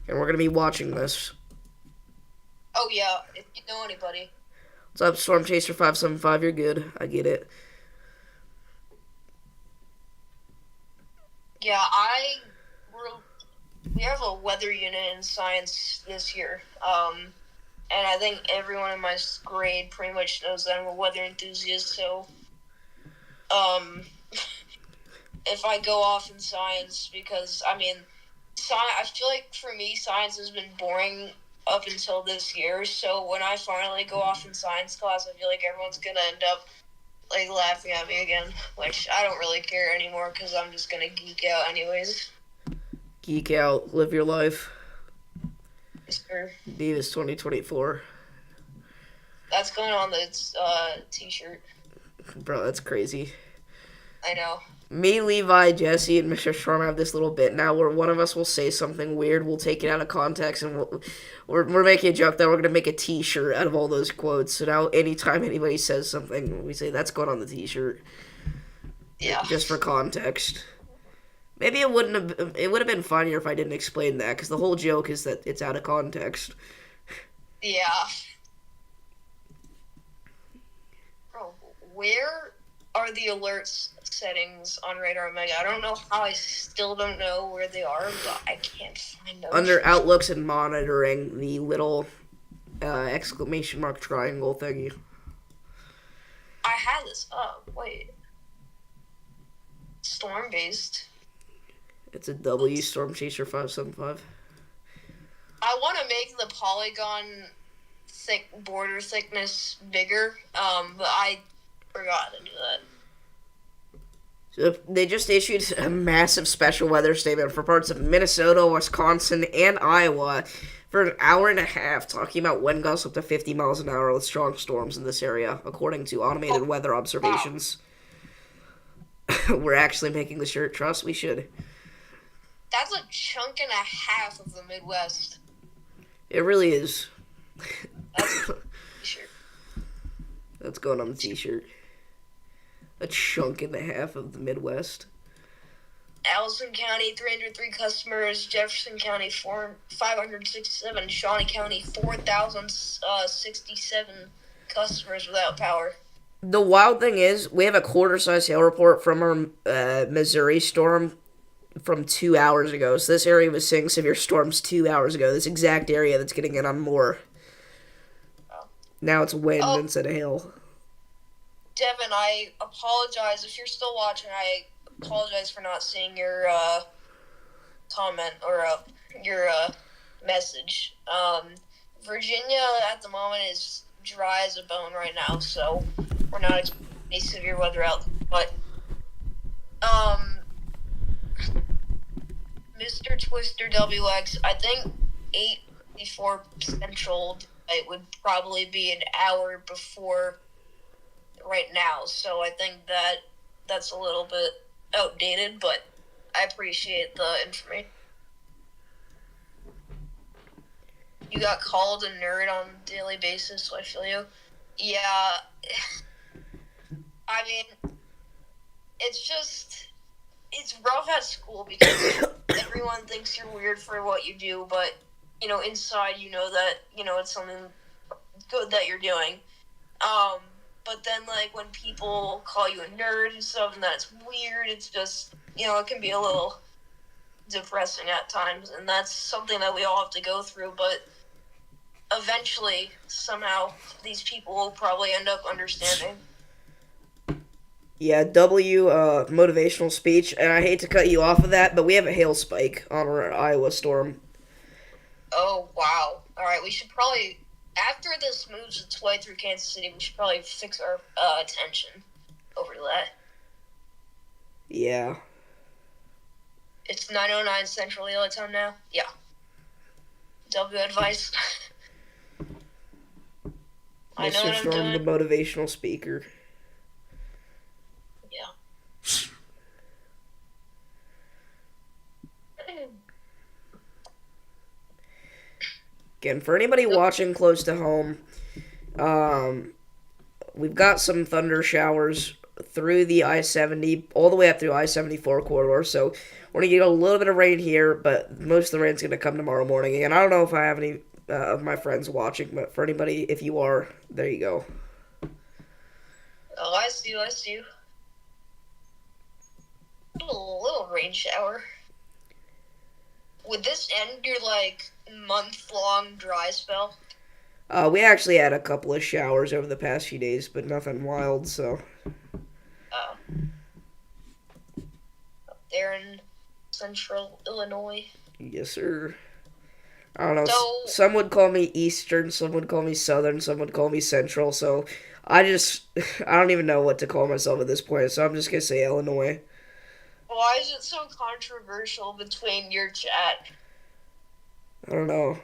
we're going to be watching this. Oh, yeah, if you know anybody. What's up, Storm Chaser 575? You're good. I get it. Yeah, we have a weather unit in science this year, and I think everyone in my grade pretty much knows that I'm a weather enthusiast, so, if I go off in science, because, I mean, I feel like for me, science has been boring up until this year, so when I finally go off in science class, I feel like everyone's gonna end up like laughing at me again, which I don't really care anymore because I'm just gonna geek out anyways. Geek out, live your life. Sure. Davis 2024. That's going on the t-shirt. Bro, that's crazy. I know. Me, Levi, Jesse, and Mr. Sharma have this little bit now where one of us will say something weird, we'll take it out of context, and we're making a joke that we're going to make a t-shirt out of all those quotes. So now anytime anybody says something, we say, that's going on the t-shirt. Yeah. Just for context. Maybe it would have been funnier if I didn't explain that, because the whole joke is that it's out of context. Yeah. Bro, where are the alerts settings on Radar Omega? I don't know how I still don't know where they are, but I can't find them. Under Outlooks and Monitoring, the little exclamation mark triangle thingy. I had this up. Wait. Storm-based. It's a W, Storm Chaser 575. I want to make the polygon border thickness bigger, but I forgot to do that. So they just issued a massive special weather statement for parts of Minnesota, Wisconsin, and Iowa for an hour and a half, talking about wind gusts up to 50 miles an hour with strong storms in this area, according to automated weather observations. Wow. We're actually making the shirt. Trust, we should. That's a chunk and a half of the Midwest. It really is. That's a t-shirt. That's going on the t-shirt. A chunk and a half of the Midwest. Allison County, 303 customers. Jefferson County, 567. Shawnee County, 4,067 customers without power. The wild thing is, we have a quarter-size hail report from our Missouri storm from 2 hours ago. So this area was seeing severe storms 2 hours ago. This exact area that's getting in on more. Oh. Now it's wind instead of hail. Devin, I apologize. If you're still watching, I apologize for not seeing your comment or your message. Virginia at the moment is dry as a bone right now, so we're not expecting any severe weather out. But Mr. Twister WX, I think 8:54 Central it would probably be an hour before right now, so I think that's a little bit outdated, but I appreciate the information. You got called a nerd on a daily basis, so I feel you. Yeah, I mean, it's rough at school because everyone thinks you're weird for what you do, but, inside you know that, it's something good that you're doing. But then, like, when people call you a nerd and stuff, and that's weird, it's just, it can be a little depressing at times, and that's something that we all have to go through, but eventually, somehow, these people will probably end up understanding. Yeah, motivational speech, and I hate to cut you off of that, but we have a hail spike on our Iowa storm. Oh, wow. All right, we should probably, after this moves its way through Kansas City, we should probably fix our attention over to that. Yeah. It's 9:09 Central Daylight Time now? Yeah. W advice. I know Mr. what I'm Storm, the doing. motivational speaker. Yeah. Again, for anybody watching close to home, we've got some thunder showers through the I-70, all the way up through I-74 corridor, so we're going to get a little bit of rain here, but most of the rain's going to come tomorrow morning. And I don't know if I have any of my friends watching, but for anybody, if you are, there you go. Oh, I see. A little rain shower. Would this end your, month-long dry spell? We actually had a couple of showers over the past few days, but nothing wild, so. Oh. Up there in central Illinois. Yes, sir. I don't know. So, Some would call me Eastern, some would call me Southern, some would call me Central, so I don't even know what to call myself at this point, so I'm just gonna say Illinois. why is it so controversial between your chat? I don't know.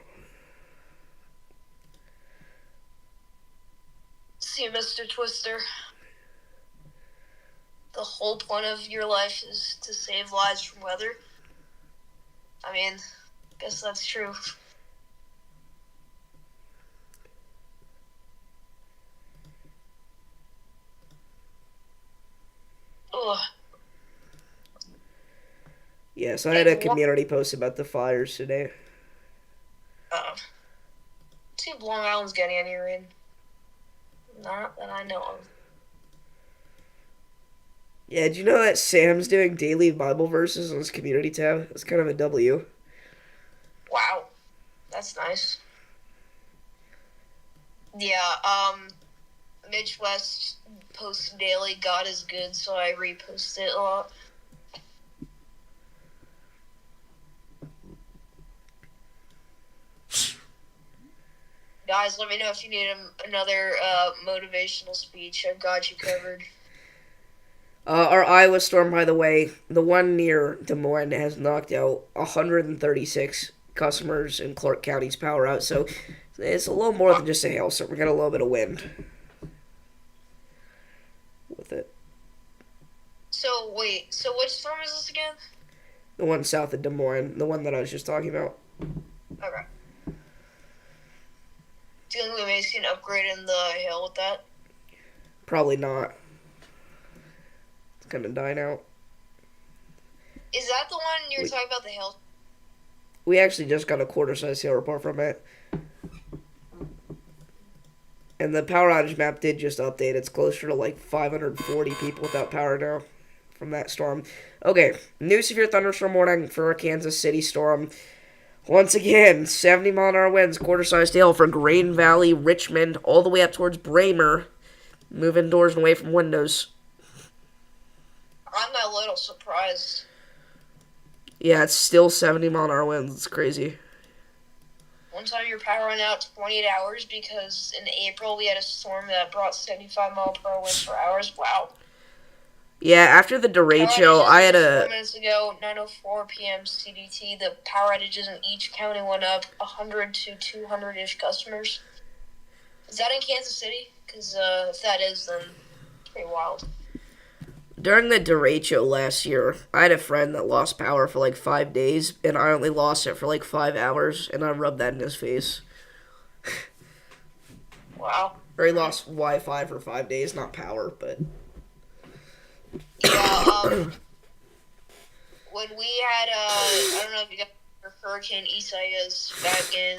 See, Mr. Twister, the whole point of your life is to save lives from weather. I mean, guess that's true. Ugh. Yes, I had a community post about the fires today. See if Long Island's getting any rain. Not that I know of. Yeah, did you know that Sam's doing daily Bible verses on his community tab? That's kind of a W. Wow. That's nice. Yeah, Mitch West posts daily, God is good, so I repost it a lot. Guys, let me know if you need another motivational speech. I've got you covered. Our Iowa storm, by the way, the one near Des Moines has knocked out 136 customers in Clark County's power out, so it's a little more than just a hailstorm. We got a little bit of wind with it. So, wait, which storm is this again? The one south of Des Moines, the one that I was just talking about. Okay. Do you think we may see an upgrade in the hail with that? Probably not. It's gonna die out. Is that the one you were talking about, the hail? We actually just got a quarter-size hail report from it. And the power outage map did just update. It's closer to like 540 people without power now from that storm. Okay, new severe thunderstorm warning for a Kansas City storm. Once again, 70-mile-an-hour winds, quarter-sized hail for Grain Valley, Richmond, all the way up towards Bramer. Move indoors and away from windows. I'm a little surprised. Yeah, it's still 70-mile-an-hour winds. It's crazy. One time your power went out 28 hours because in April we had a storm that brought 75-mile-per-hour winds for hours. Wow. Yeah, after the derecho, I had a... 4 minutes ago, 9:04 p.m. CDT, the power outages in each county went up 100 to 200-ish customers. Is that in Kansas City? Because if that is, then it's pretty wild. During the derecho last year, I had a friend that lost power for like 5 days, and I only lost it for like 5 hours, and I rubbed that in his face. Wow. Or he lost Wi-Fi for 5 days, not power, but Yeah. When we had I don't know if you got Hurricane Isaias back in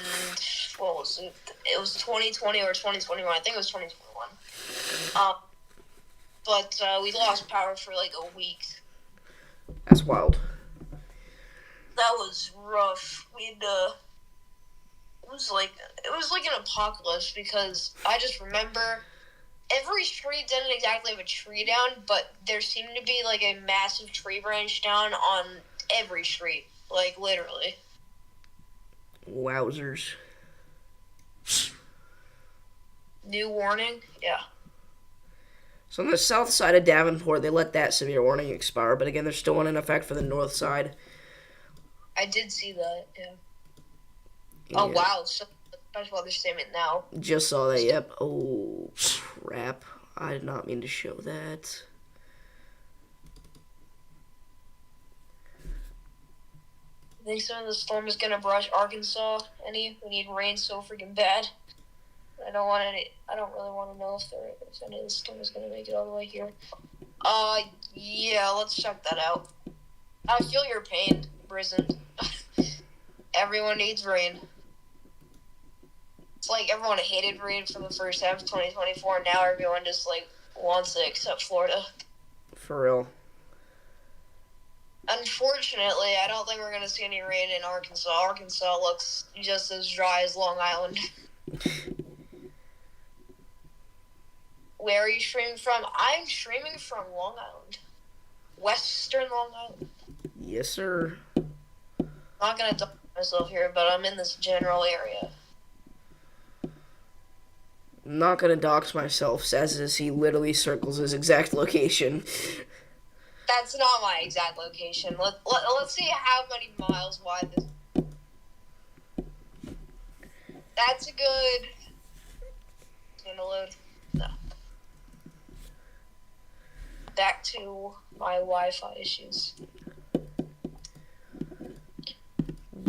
what was it? It was 2020 or 2021. I think it was 2021. But we lost power for like a week. that's wild. That was rough. It was like an apocalypse because I just remember every street didn't exactly have a tree down, but there seemed to be like a massive tree branch down on every street, like literally. Wowzers. New warning? Yeah. So on the south side of Davenport, they let that severe warning expire, but again, there's still one in effect for the north side. I did see that, yeah. Yeah. Oh, wow. So, special understatement now. Just saw that, yep. Oh, crap. I did not mean to show that. I think some of the storm is going to brush Arkansas. We need rain so freaking bad. I don't really want to know if any of the storm is going to make it all the way here. Yeah, let's check that out. I feel your pain, Prison. Everyone needs rain. It's like everyone hated rain for the first half of 2024, and now everyone just, like, wants it except Florida. For real. Unfortunately, I don't think we're going to see any rain in Arkansas. Arkansas looks just as dry as Long Island. Where are you streaming from? I'm streaming from Long Island. Western Long Island. Yes, sir. I'm not going to dox myself here, but I'm in this general area. I'm not gonna dox myself, says as he literally circles his exact location. That's not my exact location. Let's see how many miles wide this is. That's a good... It's gonna load. No. Back to my Wi-Fi issues.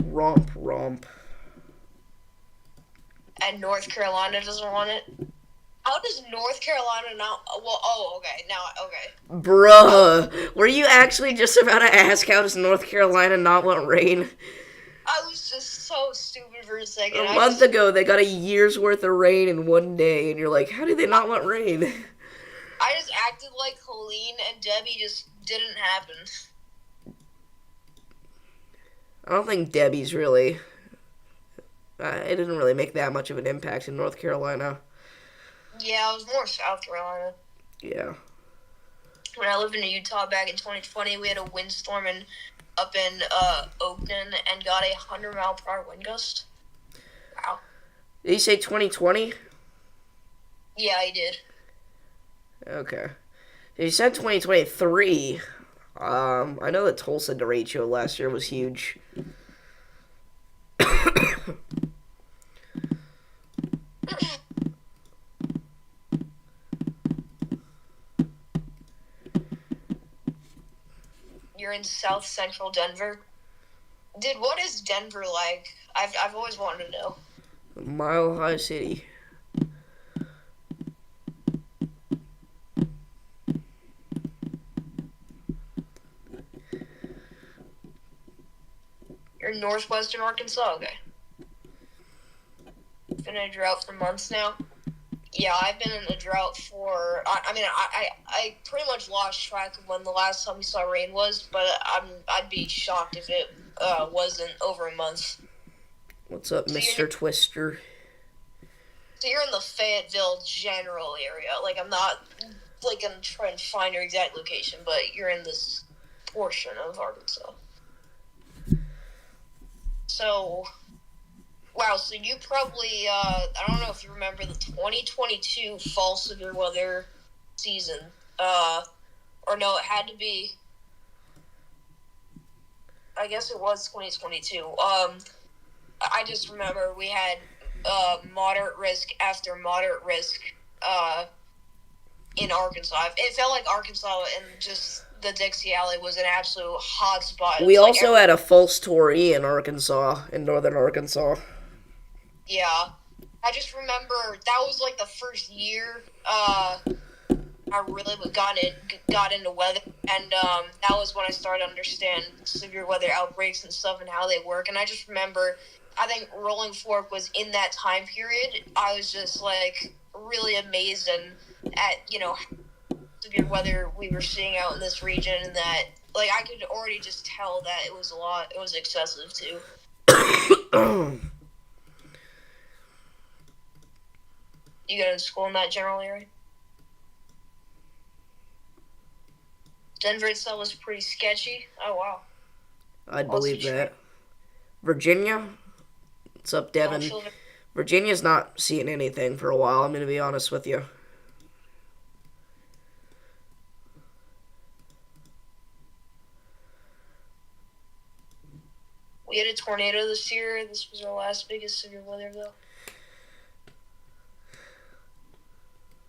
Romp. And North Carolina doesn't want it? How does North Carolina not... Well, okay. Now, okay. Bruh. Were you actually just about to ask how does North Carolina not want rain? I was just so stupid for a second. A month ago, they got a year's worth of rain in one day, and you're like, how do they not want rain? I just acted like Helene and Debbie just didn't happen. I don't think Debbie's really... it didn't really make that much of an impact in North Carolina. Yeah, it was more South Carolina. Yeah. When I lived in Utah back in 2020, we had a windstorm up in Oakland and got a 100-mile-per-hour wind gust. Wow. Did you say 2020? Yeah, I did. Okay. You said 2023. I know that Tulsa derecho last year was huge. You're in South Central Denver. Dude, what is Denver like? I've always wanted to know. Mile High City. You're in northwestern Arkansas? Okay. Been in a drought for months now. Yeah, I've been in a drought for... I pretty much lost track of when the last time we saw rain was, but I'd be shocked if it wasn't over a month. What's up, Mr. Twister? So you're in the Fayetteville general area. Like, I'm not, like, going to try and find your exact location, but you're in this portion of Arkansas. So... Wow, so you probably, I don't know if you remember the 2022 fall severe weather season. Or no, it had to be, I guess it was 2022. I just remember we had, moderate risk after moderate risk, in Arkansas. It felt like Arkansas and just the Dixie Alley was an absolute hot spot. It We was like also had a false Tory in Arkansas, in northern Arkansas. yeah. I just remember that was like the first year I really got into weather, and that was when I started to understand severe weather outbreaks and stuff and how they work. And I just remember, I think Rolling Fork was in that time period. I was just like really amazed at severe weather we were seeing out in this region, and that like I could already just tell that it was a lot. It was excessive too. You go to school in that general area? Denver itself was pretty sketchy. Oh, wow. I'd believe that. Virginia? What's up, Devin? Virginia's not seeing anything for a while, I'm going to be honest with you. We had a tornado this year. This was our last biggest severe weather, though.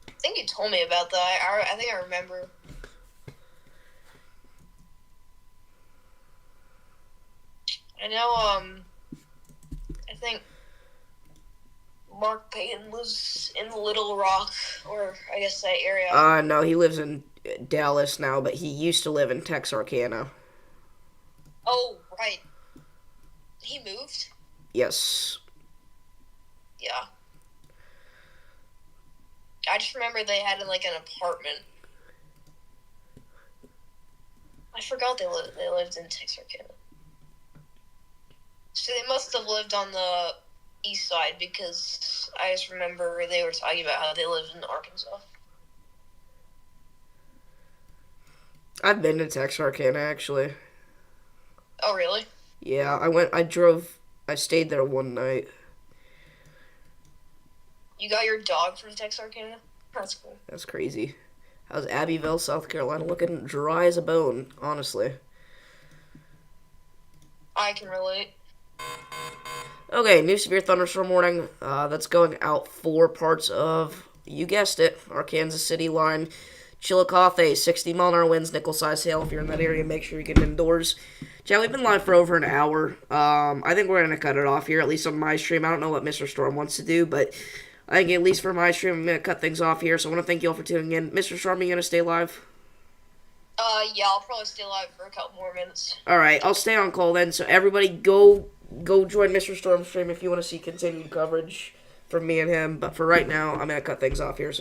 I think you told me about that. I think I remember. I know, I think Mark Payton lives in Little Rock, or I guess that area. No, he lives in Dallas now, but he used to live in Texarkana. Oh, right. He moved? Yes. Yeah. I just remember they had like an apartment. I forgot they lived in Texarkana. So they must have lived on the east side, because I just remember they were talking about how they lived in Arkansas. I've been to Texarkana, actually. Oh, really? Yeah, I stayed there one night. You got your dog from Texarkana? That's cool. That's crazy. How's Abbeville, South Carolina looking? Dry as a bone, honestly. I can relate. Okay, new severe thunderstorm warning. That's going out for parts of, you guessed it, our Kansas City line. Chillicothe, 60-mile-an-hour winds, nickel-sized hail. If you're in that area, make sure you get indoors. Chad, we've been live for over an hour. I think we're going to cut it off here, at least on my stream. I don't know what Mr. Storm wants to do, but I think at least for my stream, I'm going to cut things off here. So I want to thank you all for tuning in. Mr. Storm, are you going to stay live? Yeah, I'll probably stay live for a couple more minutes. Alright, I'll stay on call then. So everybody go join Mr. Storm's stream if you want to see continued coverage from me and him. But for right now, I'm going to cut things off here. So